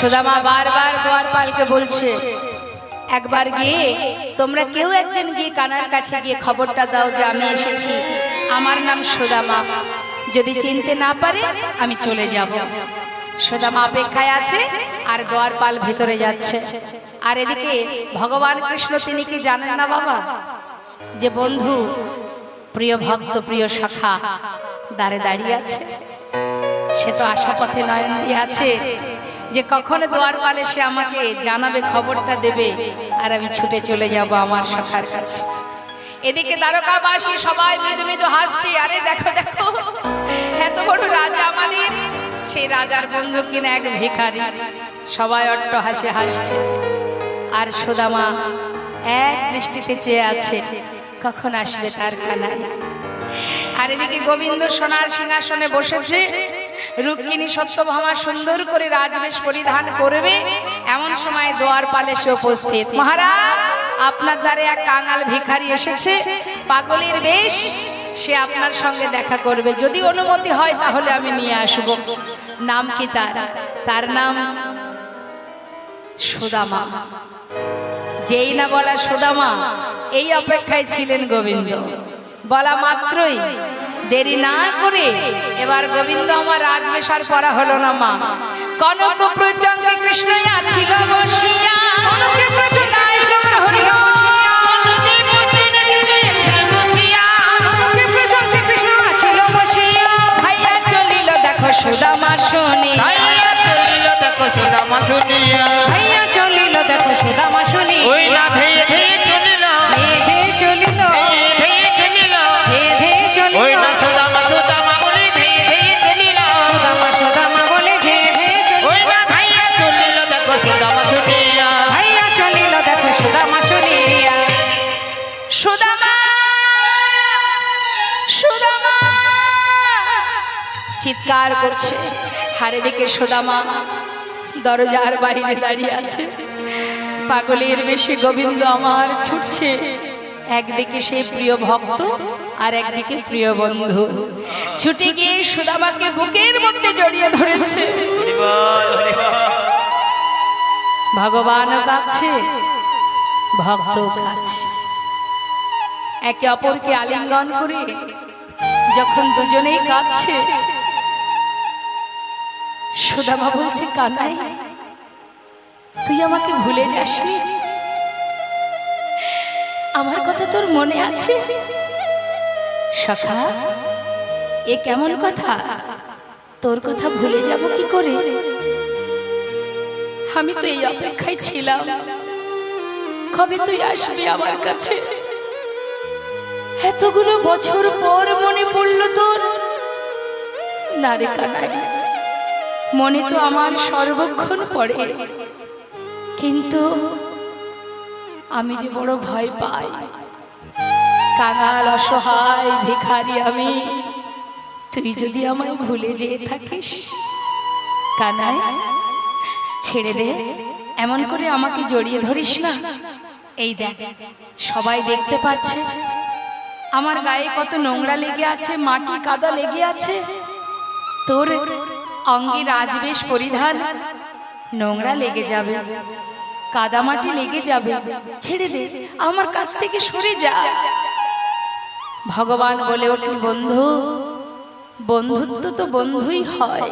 সুদামা বারবার দ্বারপালকে বলছে, একবার গিয়ে তোমরা কেউ একজন গিয়ে কানার কাছে গিয়ে খবরটা দাও যে আমি এসেছি, আমার নাম সুদামা, যদি চিনতে না পারে আমি চলে যাব। সুদামা অপেক্ষায় আছে আর দ্বারপাল ভেতরে যাচ্ছে। আর এদিকে ভগবান কৃষ্ণ তিনি কি জানেন না বাবা, যে বন্ধু প্রিয় ভক্ত প্রিয় সখা দ্বারে দাঁড়িয়ে আছে, সে তো আশা পথে নয়ন দিয়ে আছে যে কখন দ্বারপাল এসে আমাকে জানাবে, খবরটা দেবে, আর আমি ছুটে চলে যাব আমার সখার কাছে। এদিকে দ্বারকাবাসী সবাই মৃদু মৃদু হাসছে, আরে দেখো দেখো এত বড় রাজা আমাদের, সেই রাজার বন্ধু কিনা এক ভিখারি। সবাই অট্ট হাসে হাসছে, আর সুদামা এক দৃষ্টিতে চেয়ে আছে কখন আসবে তার কানাই। আর এদিকে গোবিন্দ সোনার সিংহাসনে বসেছে, রুক্মিণী সত্যভামা সুন্দর করে রাজবেশ পরিধান করবে, এমন সময় দ্বারপাল এসে উপস্থিত। মহারাজ, আপনার দ্বারে এক কাঙাল ভিখারি এসেছে, পাগলের বেশ, সে আপনার সঙ্গে দেখা করবে, যদি অনুমতি হয় তাহলে আমি নিয়ে আসব। নাম কি তার? তার নাম সুদামা। যেই না বলা সুদামা, এই অপেক্ষায় ছিলেন গোবিন্দ। বলা মাত্রই দেরি না করে এবার গোবিন্দ আমার রাজবেশার পরা হলো না মা। কনক প্রচঙ্গে কৃষ্ণ আছিল বসিয়া, ভাইয়া চলিল দেখো সুদামা শুনি, ভাইয়া চলিল দেখো সুদামা শুনিয়া, ভাইয়া চলিল দেখো সুদামা শুনি, ওই না ধেয়ে ধেয়ে চলিল, ধেয়ে চলিল, ধেয়ে ধেয়ে চলিল, ধেয়ে চলিল, ওই না সুদামা সুদামা বলে ধেয়ে ধেয়ে চলিল, সুদামা সুদামা বলে ধেয়ে চলিল, ওই না ভাইয়া চলিল দেখো সুদামা শুনিয়া, ভাইয়া চলিল দেখো সুদামা শুনিয়া। সুদামা সুদামা চিৎকার করছে। হারে দিকে সুদামা দরজার বাইরে দাঁড়িয়ে আছে, পাগলের বেশে গোবিন্দ আমার ছুটছে। একদিকে সেই প্রিয় ভক্ত আর একদিকে প্রিয় বন্ধু, ছুটে গিয়ে সুদামাকে বুকের মধ্যে জড়িয়ে ধরেছে। ভগবান কাছে, ভক্ত কাছে, একে অপরকে আলিঙ্গন করে যখন দুজনেই কাঁদছে, সুদামা বলছে, কানাই তুই আমাকে ভুলে যাসনি, আমার কথা তোর মনে আছে? সখা, এ কেমন কথা, তোর কথা ভুলে যাব কি করে? আমি তো এই অপেক্ষায় ছিলাম কবে তুই আসবি আমার কাছে। এতগুলো বছর পর মনে পড়লো তোর। না রে কানাই, মনে তো আমার সর্বক্ষণ পড়ে, কিন্তু আমি যে বড় ভয় পাই। কাঙাল অসহায় ভিখারি আমি, তুই যদি আমায় ভুলে যেয়ে থাকিস। কানাই, ছেড়ে দে, এমন করে আমাকে জড়িয়ে ধরিস না। এই দেখ, সবাই দেখতে পাচ্ছে আমার গায়ে কত নোংরা লেগে আছে, মাটি কাদা লেগে আছে, তোর অঙ্গে রাজবেশ পরিধান, নোংরা লেগে যাবে, কাদামাটি লেগে যাবে, ছেড়ে দে, আমার কাছ থেকে সরে যা। ভগবান বলে উঠলি, বন্ধু, বন্ধুত্ব তো বন্ধুই হয়,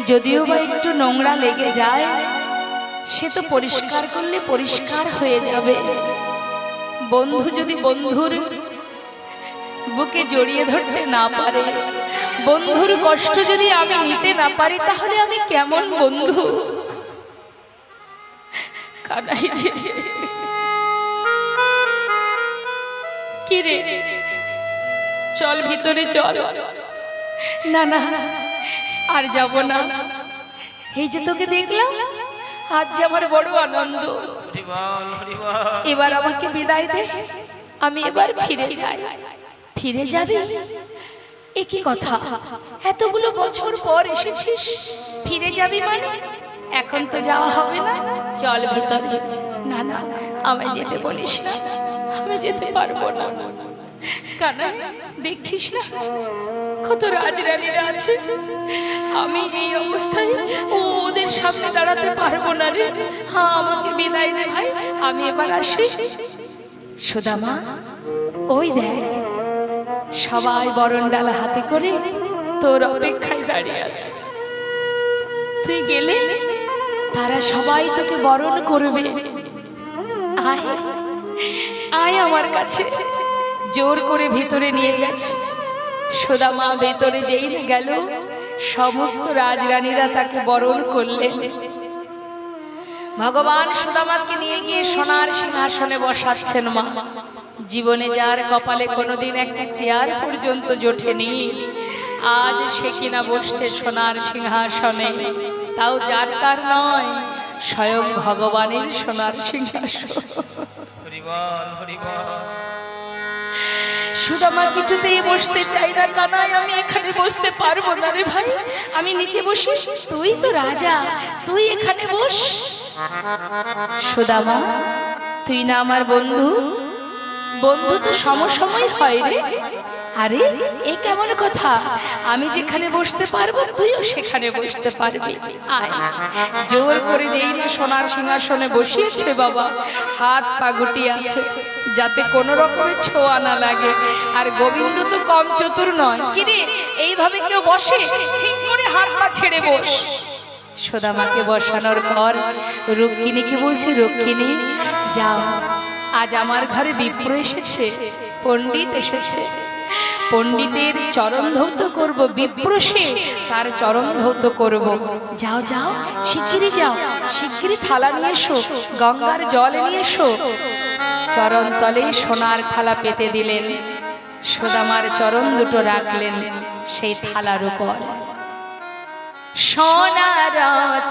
যদিও বা একটু নোংরা লেগে যায়, সে তো পরিষ্কার করলে পরিষ্কার হয়ে যাবে। বন্ধু যদি বন্ধুর বুকে জড়িয়ে ধরতে না পারে, বন্ধুর কষ্ট যদি আমি নিতে না পারি, তাহলে আমি কেমন বন্ধু? কানাই রে, কি রে, চল ভিতরে চল। না না, আর যাব না, এই যে তোকে দেখলাম, আজ যে আমার বড় আনন্দ। এবার আমাকে বিদায় দে, আমি এবার ফিরে যাই। ফিরে যাবি? এ কি কথা, এতগুলো বছর পর এসেছিস, ফিরে যাবি মানে? এখন তো যাওয়া হবে না, চল ভিতরে। না না, আমায় যেতে বলিস না, আমি যেতে পারবো না। কানাই, দেখছিস না কত রাজরানীরা আছে, আমি এই অবস্থায় ওদের তোদের সামনে দাঁড়াতে পারবো না রে, হ্যাঁ আমাকে বিদায় দে ভাই, আমি এবার আসি। সুদামা ওই দেখ সবাই বরণ ডালা হাতে করে তোর অপেক্ষায় দাঁড়িয়ে আছে, তুই গেলে তারা সবাই তোকে বরণ করবে। আয় আয় আমার কাছে। জোর করে ভিতরে নিয়ে গেছে। সুদামা ভেতরে যেই না গেল, সমস্ত রাজরানীরা তাকে বরণ করলেন। ভগবান সুদামাকে নিয়ে গিয়ে সোনার সিংহাসনে বসাচ্ছেন। মা জীবনে যার কপালে কোনোদিন একটা চেয়ার পর্যন্ত জোটেনি, আজ সে কিনা বসছে সোনার সিংহাসনে, তাও যার তার নয়, স্বয়ং ভগবানের সোনার সিংহাসন। সুদামা কিছুতেই বসতে চাই না। কানাই আমি এখানে বসতে পারবো না রে ভাই, আমি নিচে বসি, তুই তো রাজা, তুই এখানে বস। সুদামা তুই না আমার বন্ধু, বন্ধু তো সমসময় হয় রে। আরে এ কেমন কথা, আমি যেখানে বসতে পারবো তুইও সেখানে বসতে পারবি, আয়। জোর করে যেই না সোনার সিংহাসনে বসিয়েছে বাবা, হাত পা গুটিয়ে আছে যাতে কোনো রকমের ছোঁয়া না লাগে। আর গোবিন্দ তো কম চতুর নয়, কিরে এইভাবে কেউ বসে, ঠিক করে হাত পা ছেড়ে বস। সুদামাকে বসানোর পর রুক্মিণীকে বলছে, রুক্মিণী যাও, আজ আমার ঘরে বিপ্র এসেছে, পণ্ডিত এসেছে, পণ্ডিতের চরণ ধৌত করবো, বিপ্র সে, তার চরণ ধৌত করব। যাও যাও শিগগিরই যাও, শিগগিরই থালা নিয়ে এসো, গঙ্গার জল নিয়ে এসো। চরণ তলে সোনার থালা পেতে দিলেন, সুদামার চরণ দুটো রাখলেন সেই থালার উপর। সোনার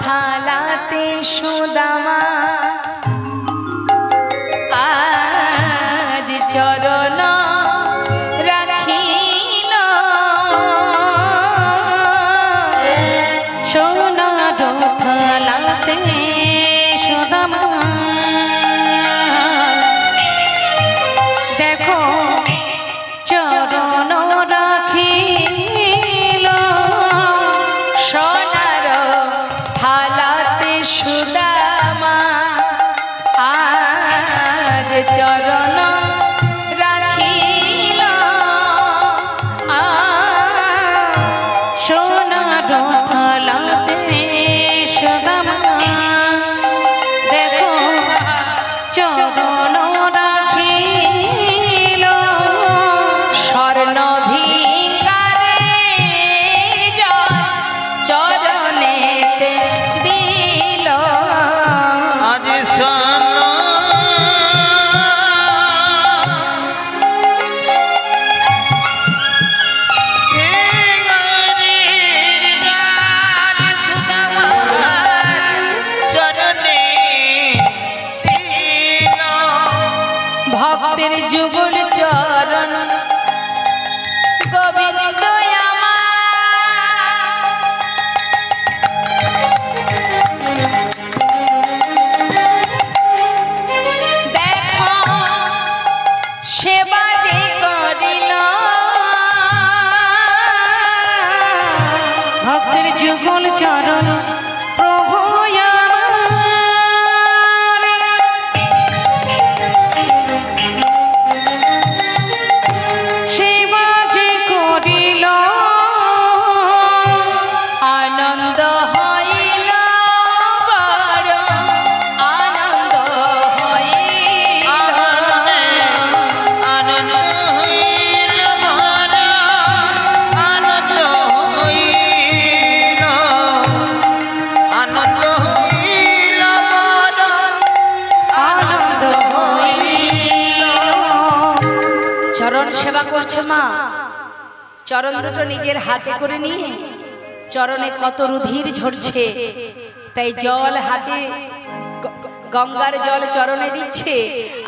থালাতে সুদামা আজ চরণ রাখিল, সোনার থালাতে সুদামা দেখো চরণ রাখিল, সোনার থালাতে সুদামা আজ চরণ রাখিল। সোনার থালাতে সুদামা দেখো চরণ রাখিল, স্বর্ণ ভিঙ্গারের জল চরণেতে দিল। আজ সোনা ভক্তের যুগল চরণ গোবিন্দ দেখো সেবা যে করিল, ভক্তের যুগল চরণ প্রভু আমার, সেবা যে করিল আনন্দ হইল বড়, আনন্দ হইল। আনন্দ হইল মন, আনন্দ হইল, আনন্দ হইল মন, আনন্দ হইল। চরণ সেবা করছে মা, চরণ দুটো নিজের হাতে করে নিয়ে চরণে কত রুধির ঝরছে, তাই জল হাতে গঙ্গার জল চরণে দিচ্ছে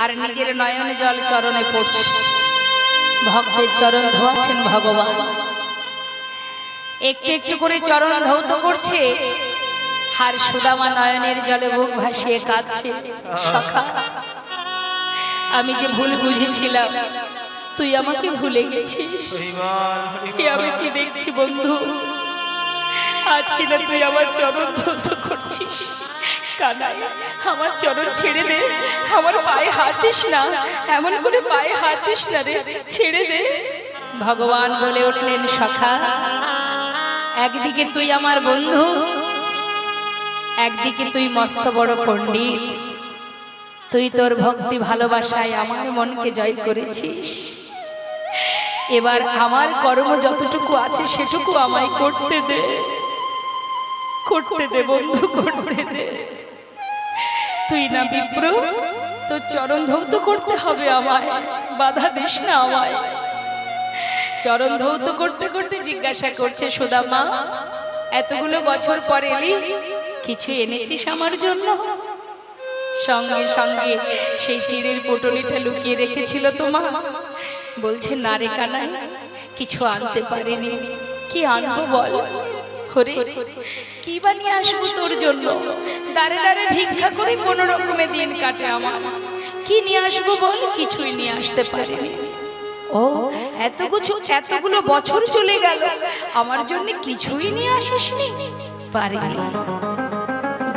আর নিজের নয়নে জল চরণে পড়ছে। ভক্তের চরণ ধোয়াছেন ভগবান, একটু একটু করে চরণ ধৌত করছে, আর সুদামা নয়নের জলে বুক ভাসিয়ে কাঁদছে। সখা আমি যে ভুল বুঝেছিলাম, তুই আমাকে ভুলে গেছিস। আমি কি দেখছি বন্ধু, আজ কিনা তুই আমার চরণ ধৌত করছিস। কানাই, আমার চরণ ছেড়ে দে, আমার পায়ে হাত দিস না, এমন করে পায়ে হাত দিস না রে, ছেড়ে দে। ভগবান বলে উঠলেন, সখা, একদিকে তুই আমার বন্ধু, একদিকে তুই মস্ত বড় পণ্ডিত, তুই তোর ভক্তি ভালোবাসায় আমার মনকে জয় করেছিস। এবার আমার কর্ম যতটুকু আছে সেটুকু আমায় করতে দে, করতে দে বন্ধু, করতে দে। তুই না বিপ্র, তোর চরণ ধৌত করতে হবে আমায়, বাধা দিস না আমায়। চরণ ধৌত করতে করতে জিজ্ঞাসা করছে, সুদামা, এতগুলো বছর পর এলি, কিছু এনেছিস আমার জন্য? সঙ্গে সঙ্গে সেই চিড়ের পুটলিটা লুকিয়ে রেখেছিল তোমা। বলছে, না রে কানাই, কিছু আনতে পারিনি। কি আনবো বল? হরে, কি বানিয়ে আসবো তোর জন্য? দাঁড়ে দাঁড়ে ভিক্ষা করে কোনো রকমে দিন কাটে আমার। কি নিয়ে আসবো বল? কিছুই নিয়ে আসতে পারিনি। ও, এতগুলো বছর চলে গেল, আমার জন্য কিছুই নিয়ে আসিসনি? পারিনি।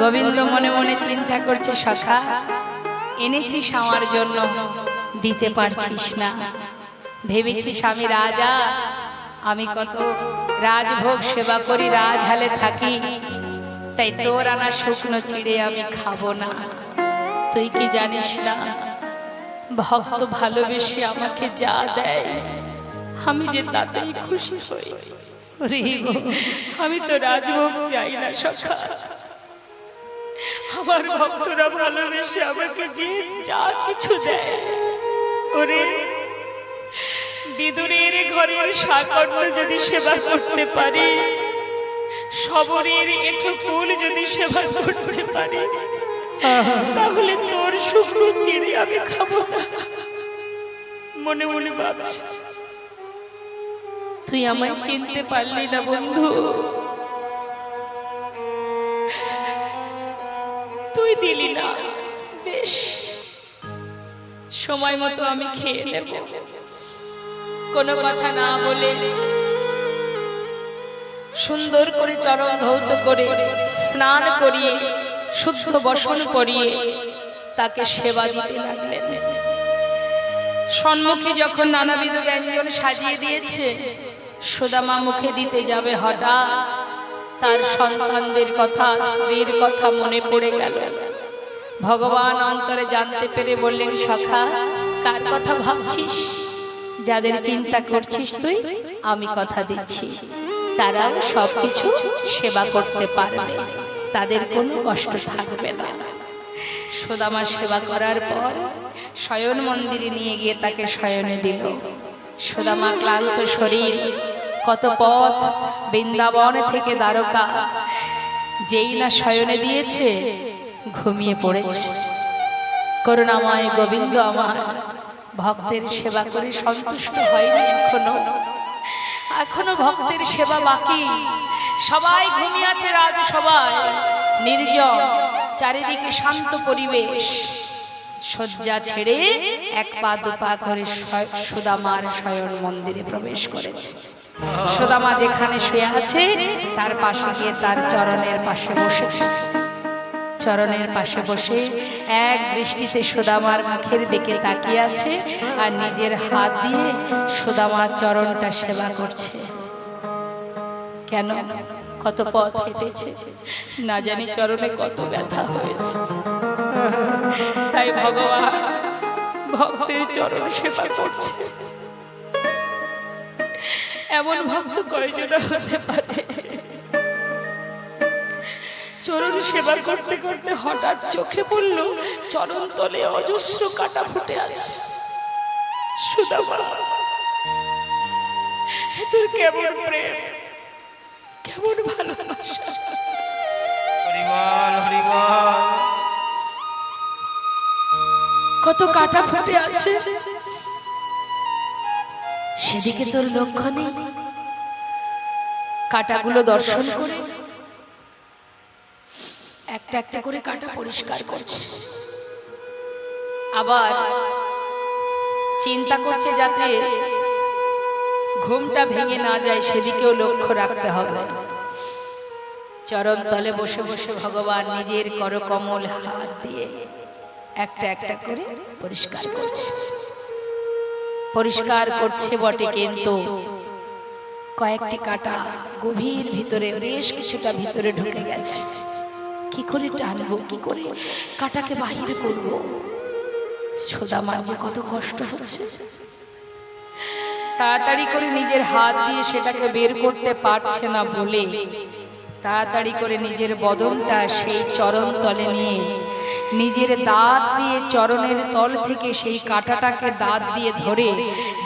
গোবিন্দ মনে মনে চিন্তা করছে, সখা, এনেছিস আমার জন্য, দিতে পারছিস না। ভেবেছিস আমি রাজা, আমি কত রাজভোগ সেবা করি, রাজহালে থাকি, তাই তোর আনা শুকনো চিড়ে আমি খাবো না। তুই কি জানিস না, ভক্ত ভালোবেসে আমাকে যা দেয় আমি যে তাতেই খুশি হই। আমি তো রাজভোগ চাই না সখা, আমার ভক্তরা ভালোবেসে আমাকে যে যা কিছু দেয়। ওরে, বিদুরের ঘরের সাকর্ণ যদি সেবা করতে পারি, শবরের এঁঠো ফুল যদি সেবা করতে পারি, তাহলে তোর শুকনো চিড়ে আমি খাবো না। মনে মনে ভাবছি, তুই আমায় চিনতে পারলি না বন্ধু। তুই দিলি না, বেশ, সময় মতো আমি খেয়ে নেব। কোনো কথা না বলে সুন্দর করে চরণ ধৌত করে স্নান করিয়ে শুদ্ধ বসন করিয়ে তাকে সেবা দিতে লাগলেন। সম্মুখে যখন নানাবিধ ব্যঞ্জন সাজিয়ে দিয়েছে, সুদামা মুখে দিতে যাবে, হঠাৎ তার সন্তানদের কথা, স্ত্রীর কথা মনে পড়ে গেল। ভগবান অন্তরে জানতে পেরে বললেন, সখা, কার কথা ভাবছিস? যাদের চিন্তা করছিস তুই, আমি কথা দিচ্ছি, তারাও সবকিছু সেবা করতে পারবে, তাদের কোনো কষ্ট থাকবে না। সুদামা সেবা করার পর শয়ন মন্দিরে নিয়ে গিয়ে তাকে শয়নে দিল। সুদামা ক্লান্ত শরীর, কত পথ, বৃন্দাবন থেকে দ্বারকা, যেই না শয়নে দিয়েছে ঘুমিয়ে পড়েছে। করুণাময় গোবিন্দ আমার ভক্তের সেবা করে সন্তুষ্ট হয়নি, এখনো ভক্তের সেবা বাকি। সবাই ঘুমিয়ে আছে রাজসভায়, নির্জন, চারিদিকে শান্ত পরিবেশ। শয্যা ছেড়ে এক পা দুপা করে সুদামার শয়ন মন্দিরে প্রবেশ করেছে। সুদামা যেখানে শুয়ে আছে তার পাশে গিয়ে তার চরণের পাশে বসেছে। চরণের পাশে বসে এক দৃষ্টিতে সুদামার মুখের দিকে তাকিয়ে আছে আর নিজের হাত দিয়ে সুদামার চরণটা সেবা করছে। কেন? কত পথ হেঁটেছে, না জানি চরণে কত ব্যথা হয়েছে, তাই ভগবান ভক্তের চরণ সেবা করছে। এমন ভক্ত কয়জনা হতে পারে? চরণ সেবা করতে করতে হঠাৎ চোখে পড়ল চরণ তলে অজস্র কাটা ফুটে আছে। সুদামা, তোর কেমন প্রেম, কেমন ভালোবাসা! হরিবল হরিবল। কত কাটা ফুটে আছে, সেদিকে তোর লক্ষ্য নেই। কাটাগুলো দর্শন করে একটা একটা করে কাটা পরিষ্কার করছে, আবার চিন্তা করছে যাতে ঘুমটা ভেঙে না যায়, সেদিকেও লক্ষ্য রাখতে হবে। চরণ তলে বসে বসে ভগবান নিজের করকমল হাত দিয়ে একটা একটা করে পরিষ্কার করছে। পরিষ্কার করছে বটে, কিন্তু কয়েকটি কাঁটা গভীর ভিতরে, বেশ কিছুটা ভিতরে ঢুকে গেছে। কি করে টানবো, কি করে কাঁটাকে বাহির করব? সুদামার যে কত কষ্ট হচ্ছে। তাড়াতাড়ি করে নিজের হাত দিয়ে সেটাকে বের করতে পারছে না বলে তাড়াতাড়ি করে নিজের বদনটা সেই চরণ তলে নিয়ে নিজের দাঁত দিয়ে চরণের তল থেকে সেই কাঁটাটাকে দাঁত দিয়ে ধরে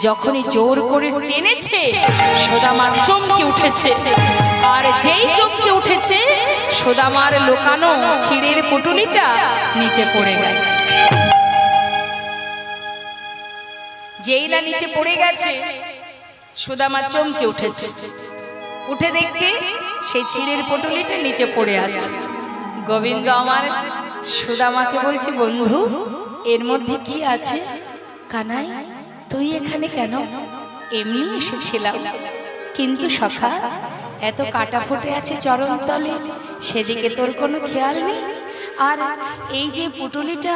যখনই জোর করে টেনেছে, সুদামা চমকে উঠেছে। আর যেই চমকে উঠেছে, সুদামার লোকানো চিড়ের পুটুলিটা নিচে পড়ে গেছে। যেই না নিচে পড়ে গেছে, সুদামা চমকে উঠেছে। উঠে দেখছে সেই চিড়ের পুটুলিটা নিচে পড়ে আছে। গোবিন্দ আমার সুদামাকে বলছে, বন্ধু এর মধ্যে কি আছে? কানাই, তুই এখানে কেন? এমনি এসেছিলাম, কিন্তু সখা এত কাটা ফুটে আছে চরণ তলে, সেদিকে তোর কোনো খেয়াল নেই। আর এই যে পুটুলিটা,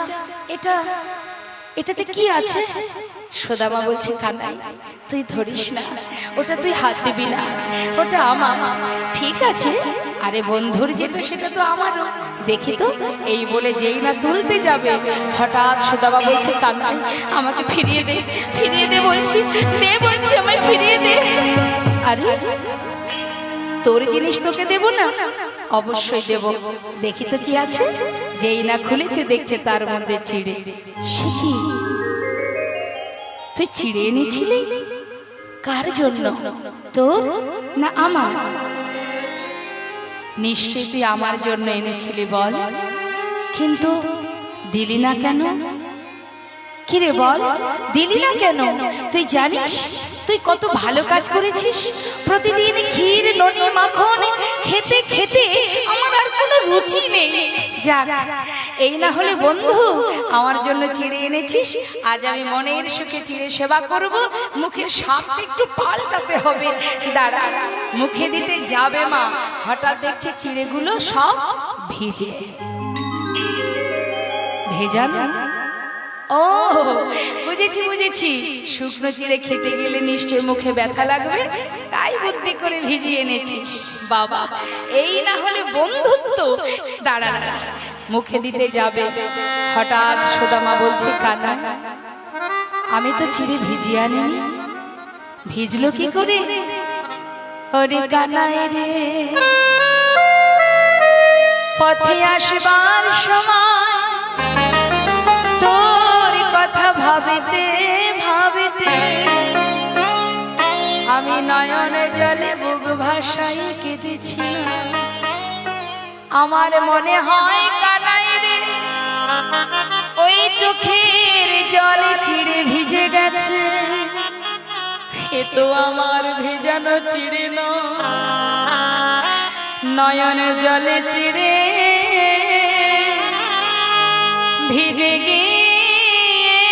এটাতে কি আছে? সুদামা বলছে, কানাই তুই ধরিস না, ওটা তুই হাত দিবি না, ওটা আমার। ঠিক আছে, আরে বন্ধুর যেটা সেটা তো আমারও, দেখি তো। এই বলে যেই না তুলতে যাবে, হঠাৎ সুদামা বলছে, কানাই আমাকে ফিরিয়ে দে, ফিরিয়ে দে বলছি, দে বলছি, আমায় ফিরিয়ে দে। আরে তোর জিনিস তোকে দেব না? অবশ্যই দেব, দেখি তো কি আছে। যেই না খুলেছে, দেখছে তার মধ্যে চিড়ে। সে কি, তুই চিড়ে এনেছিলি? কার জন্য, তোর না আমার? নিশ্চয়ই তুই আমার জন্য এনেছিলি। বল, কিন্তু দিলি না কেন? কিরে বল, দিলি না কেন? তুই জানিস তুই কত ভালো কাজ করেছিস? প্রতিদিন ক্ষীর ননি মাখন খেতে খেতে আমার আর কোনো রুচি নেই। যাক, এই না হলে বন্ধু আমার জন্য চিড়ে এনেছিস, আজ আমি মনের সুখে চিড়ে সেবা করব। মুখের স্বাদটা একটু পাল্টাতে হবে। দাঁড়া, মুখে দিতে যাবে মা, হঠাৎ দেখছে চিড়েগুলো সব ভিজে। ভেজা? ও বুঝেছি বুঝেছি, শুকনো চিড়ে খেতে গেলে নিশ্চয় মুখে ব্যথা লাগবে, তাই বুদ্ধি করে ভিজিয়ে এনেছিস। বাবা, এই না হলে বন্ধুত্ব। দাঁড়া দাঁড়া, মুখে দিতে যাবে, হঠাৎ সুদামা বলছে, কানা আমি তো চিড়ে ভিজিয়ে আনিনি। ভিজলো কি করে? ওরে কানাই রে, পথে আসবার সময় তোর কথা ভাবিতে ভাবিতে আমি নয়নে জলে বুক ভাসাই কেঁদেছিলাম। আমার মনে হয় কানাই রে, ওই চোখের জলে চিড়ে ভিজে গেছে। এ তো আমার ভেজানো চিড়ে নয়, নয়নে জলে চিড়ে ভিজে গিয়েছে।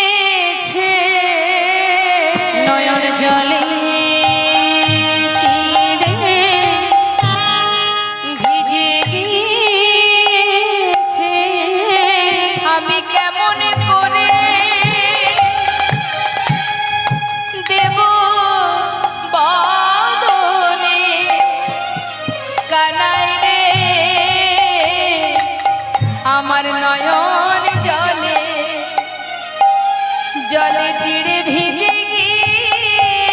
নয়ন জলে চিড়ে ভিজে গিয়েছে। আমি কেমন করে দেব বদনে, কানাই রে আমার নয়ন জলে জলে চিড়ে ভিজে গিয়েছে।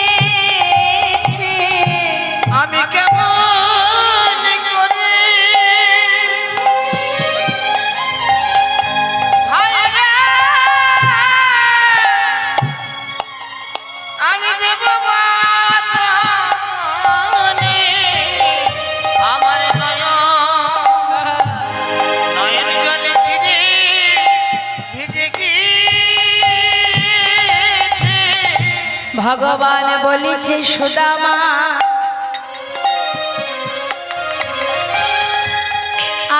আমি কেমন করে ভাইরা আমি দেব বদনে, আমার নয়ন জলে চিড়ে ভিজে গিয়েছে। ভগবান বলেছে, সুদামা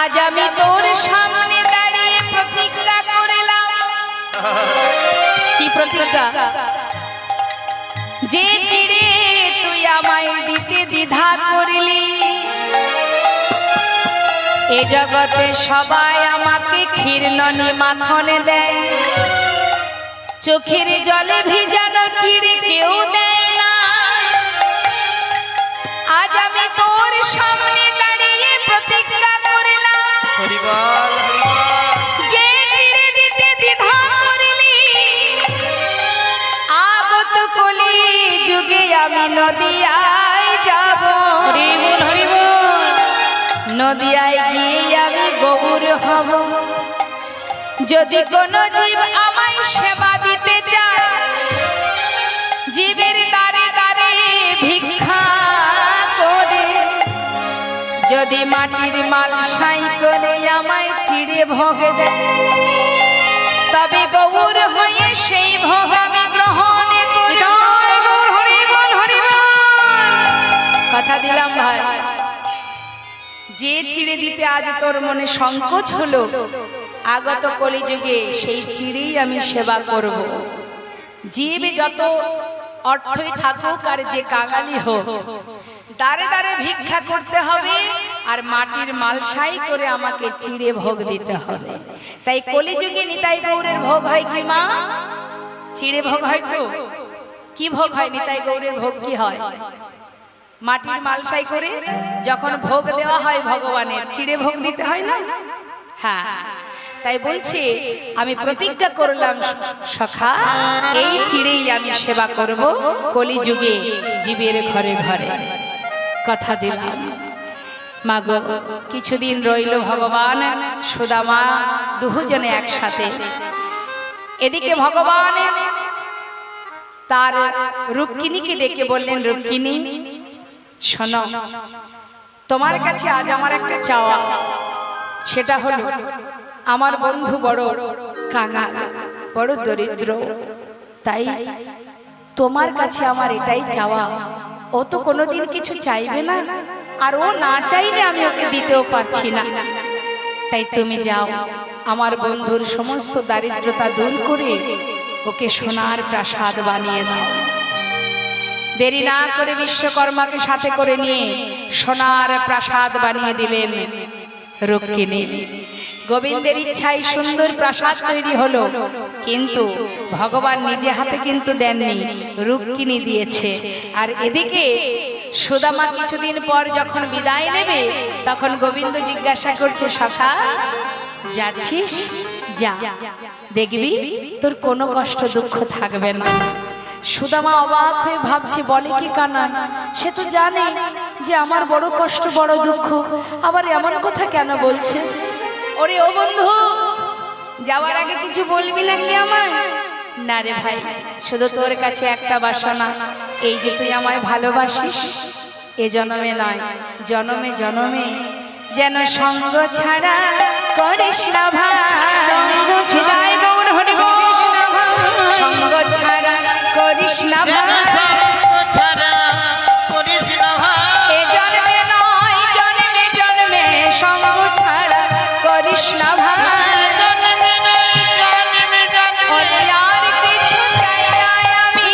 আজ আমি তোর সামনে দাঁড়িয়ে প্রতিজ্ঞা করলাম। কি প্রতিজ্ঞা? যে চিড়ে তুই আমায় দিতে দ্বিধা করলি, এ জগতে সবাই আমাকে ক্ষীরননি মাখন দেয়, চোখের জলে ভিজানো চিড়ে কেউ দেয় না। আজ আমি তোর সামনে দাঁড়িয়ে প্রতিজ্ঞা করলাম, হরিবল যে চিড়ে দিতে দ্বিধা করলি, আগত কলি যুগে আমি নদিয়ায় যাব। হরিবল হরিবল। নদিয়ায় গিয়ে আমি গৌর হব। যদি কোনো জীব আমায় সেবা দিতে চায়, জীবের দ্বারে দ্বারে ভিক্ষা করে, যদি মাটির মালসাই করে আমায় চিড়ে ভোগ দেয়, তবে গৌর হয়ে সেই ভোগ আমি গ্রহণ করি। হরিবল হরিবল। কথা দিলাম ভাই, যে চিড়ে দিতে আজ তোর মনে সংকোচ হলো, আগত কলিযুগে সেই চিড়েই আমি সেবা করব। জীব যত অর্থই থাকুক আর যে কাঙালি হোক, দাঁড়ে দাঁড়ে ভিক্ষা করতে হবে আর মাটির মালসাই করে আমাকে চিড়ে ভোগ দিতে হবে। তাই কলিযুগে নিতাই গৌরের ভোগ হয় কি মা? চিড়ে ভোগ হয়। তো কি ভোগ হয়? নিতাই গৌরের ভোগ কি হয়? মাটির মালসাই করে যখন ভোগ দেওয়া হয় ভগবানের, চিড়ে ভোগ দিতে হয় না? হ্যাঁ, তাই বলছি আমি প্রতিজ্ঞা করলাম সখা, এই চিড়েই আমি সেবা করব কলিযুগে জীবের ঘরে ঘরে। কথা দিলাম। মাগো, কিছুদিন রইল ভগবান সুদামা দুজনে একসাথে। এদিকে ভগবান তার রুক্মিণীকে ডেকে বললেন, রুক্মিণী শোনো, তোমার কাছে আজ আমার একটা চাওয়া। সেটা হলো, আমার বন্ধু বড় কাঙাল, বড় দরিদ্র, তাই তোমার কাছে আমার এটাই চাওয়া। ও তো কোনোদিন কিছু চাইবে না, আর ও না চাইলে আমি ওকে দিতেও পারছি না। তাই তুমি যাও, আমার বন্ধুর সমস্ত দারিদ্রতা দূর করে ওকে সোনার প্রাসাদ বানিয়ে দাও। দেরি না করে বিশ্বকর্মাকে সাথে করে নিয়ে সোনার প্রাসাদ বানিয়ে দিলেন রুক্মিণী। গোবিন্দের ইচ্ছায় সুন্দর প্রাসাদ তৈরি হলো, কিন্তু ভগবান নিজে হাতে কিন্তু দেননি, রুক্মিণী দিয়েছে। আর এদিকে সুদামা কিছুদিন পর যখন বিদায় নেবে, তখন গোবিন্দ জিজ্ঞাসা করছে, সখা যাচ্ছিস? যা, দেখবি তোর কোনো কষ্ট দুঃখ থাকবে না। সুদামা অবাক হয়ে ভাবছে, বলে কি কানা, সে তো জানে যে আমার বড় কষ্ট বড় দুঃখ, আবার এমন কথা কেন বলছে? ওরে ও বন্ধু, যাওয়ার আগে কিছু বলবি নাকি আমায়? না রে ভাই, শুধু তোর কাছে একটা বাসনা, এই যে তুই আমায় ভালোবাসিস, এ জন্মে নয় জন্মে জন্মে যেন সঙ্গ ছাড়া করিস না ভাই। হৃদয় গৌর হরি বল। সঙ্গ ছাড়া করিস না ভাই, ছাড়া করিস না ভাই। এ জন্মে নয় জন্মে জন্মে সঙ্গ ছাড়া করিস না ভাই। জন্মে নয় জন্মে জন্মে ওরে আর কিছু চাই না আমি,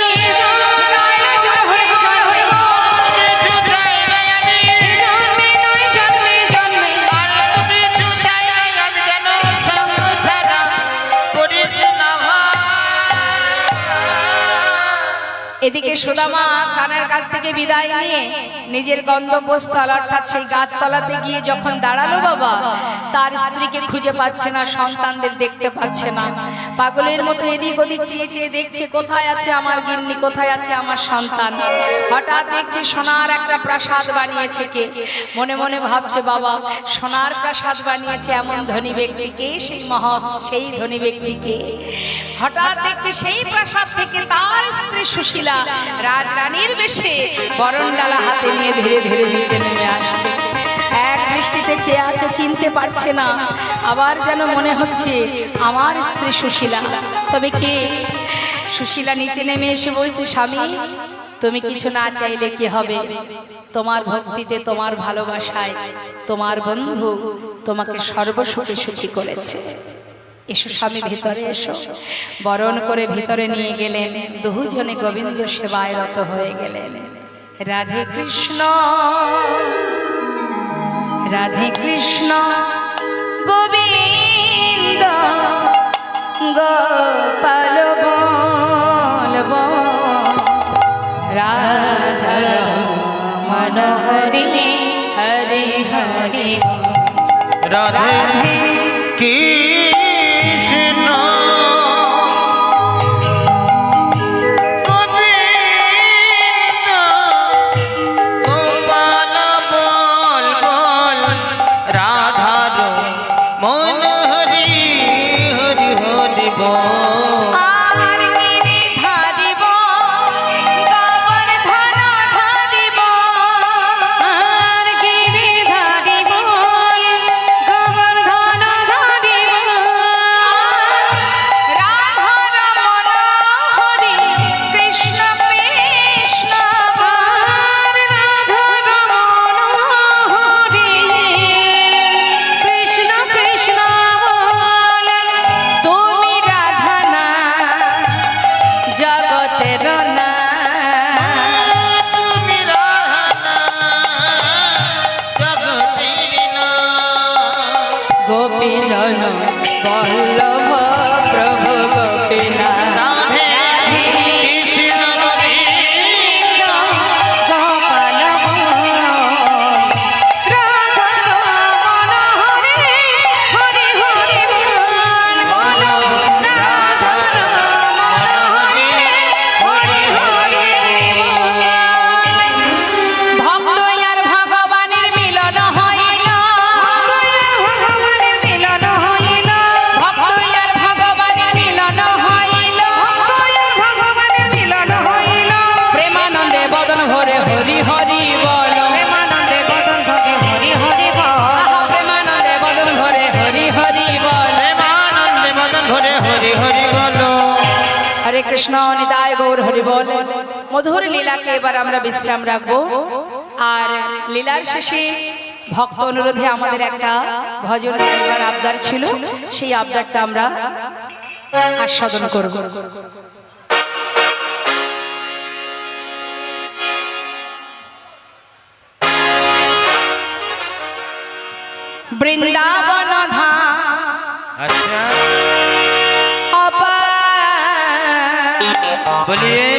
কিছু চাই না আমি, জন্মে নয় জন্মে জন্মে। আর কিছু চাই না আমি, যেন সঙ্গ ছাড়া করিস না ভাই। এদিকে সুদামা কানার কাছ থেকে বিদায় নিয়ে নিজের গন্তব্যস্থল অর্থাৎ সেই গাছতলাতে গিয়ে যখন দাঁড়ালো, বাবা তার স্ত্রীকে খুঁজে পাচ্ছে না, সন্তানদের দেখতে পাচ্ছে না। পাগলের মতো এদিক ওদিক চেয়ে চেয়ে দেখছে, কোথায় আছে আমার গিন্নি, কোথায় আছে আমার সন্তান। হঠাৎ দেখছে সোনার একটা প্রাসাদ বানিয়েছে কে। মনে মনে ভাবছে, বাবা সোনার প্রাসাদ বানিয়েছে এমন ধনী ব্যক্তিকে, সেই ধনী ব্যক্তিকে। হঠাৎ দেখছে সেই প্রাসাদ থেকে তার স্ত্রী সুশীলা রাজরানীর বেশে বরণডালা হাতে নিয়ে ধীরে ধীরে নিচে নেমে আসছে। এক দৃষ্টিতে চেয়ে আছে, চিনতে পারছে না, আবার যেন মনে হচ্ছে আমার স্ত্রী সুশীলা। তবে কে? সুশীলা নিচে নেমে এসে বলছে, স্বামী তুমি কিছু না চাইলে কি হবে? তোমার ভক্তিতে, তোমার ভালোবাসায় তোমার বন্ধু তোমাকে সর্বসুখে সুখী করেছে। এসো স্বামী, ভেতরে এসো। বরণ করে ভিতরে নিয়ে গেলেন, দুজনে গোবিন্দ সেবায় রত হয়ে গেলেন। রাধে কৃষ্ণ রাধে কৃষ্ণ গোবিন্দ গোপাল বলব রাধা রমণ হরি হরি হরি রাধে কৃষ্ণ গোবিন্দ গোপাল বল বল রাধার মন হরি হরি হরি বল আর গিরি ধারিব গোবর্ধন ধারিব আর গিরি ধারিব গোবর্ধন ধারিব রাধা রমণ হরি কৃষ্ণ কৃষ্ণ আর রাধা রমণ হরি কৃষ্ণ কৃষ্ণ বলে তুমি রাধা না জগতের না তুমি রাধা জগতের না গোপীজন বল্লভ প্রভু গোপীনাথ রাধে কৃষ্ণ গোবিন্দ গোপাল রাধা রমণ হরি হরি হরি বল রাধা রমণ হরি হরি হরি ভক্ত আর ভগবানের মিলন হইল ভগবানের মিলন হইল ভক্ত আর ভগবানের মিলন হইল ভগবানের মিলন হইল প্রেমানন্দে বদন ভরে হরি হরি বল প্রেমানন্দে বদন ধরে হরি হরি বল আহা প্রেমানন্দে বদন ভরে হরি হরি বল প্রেমানন্দে মদন ধরে হরি হরি বলো হরে কৃষ্ণ নিতাই গৌর হরি বল মধুর লীলাকে এবার আমরা বিশ্রাম রাখবো আর লীলার শেষে ভক্ত অনুরোধে আমাদের একটা ভজন গাইবার আবদার ছিল সেই আবদারটা আমরা আস্বাদন করব বৃন্দাবন ধাম अच्छा অপার बोलिए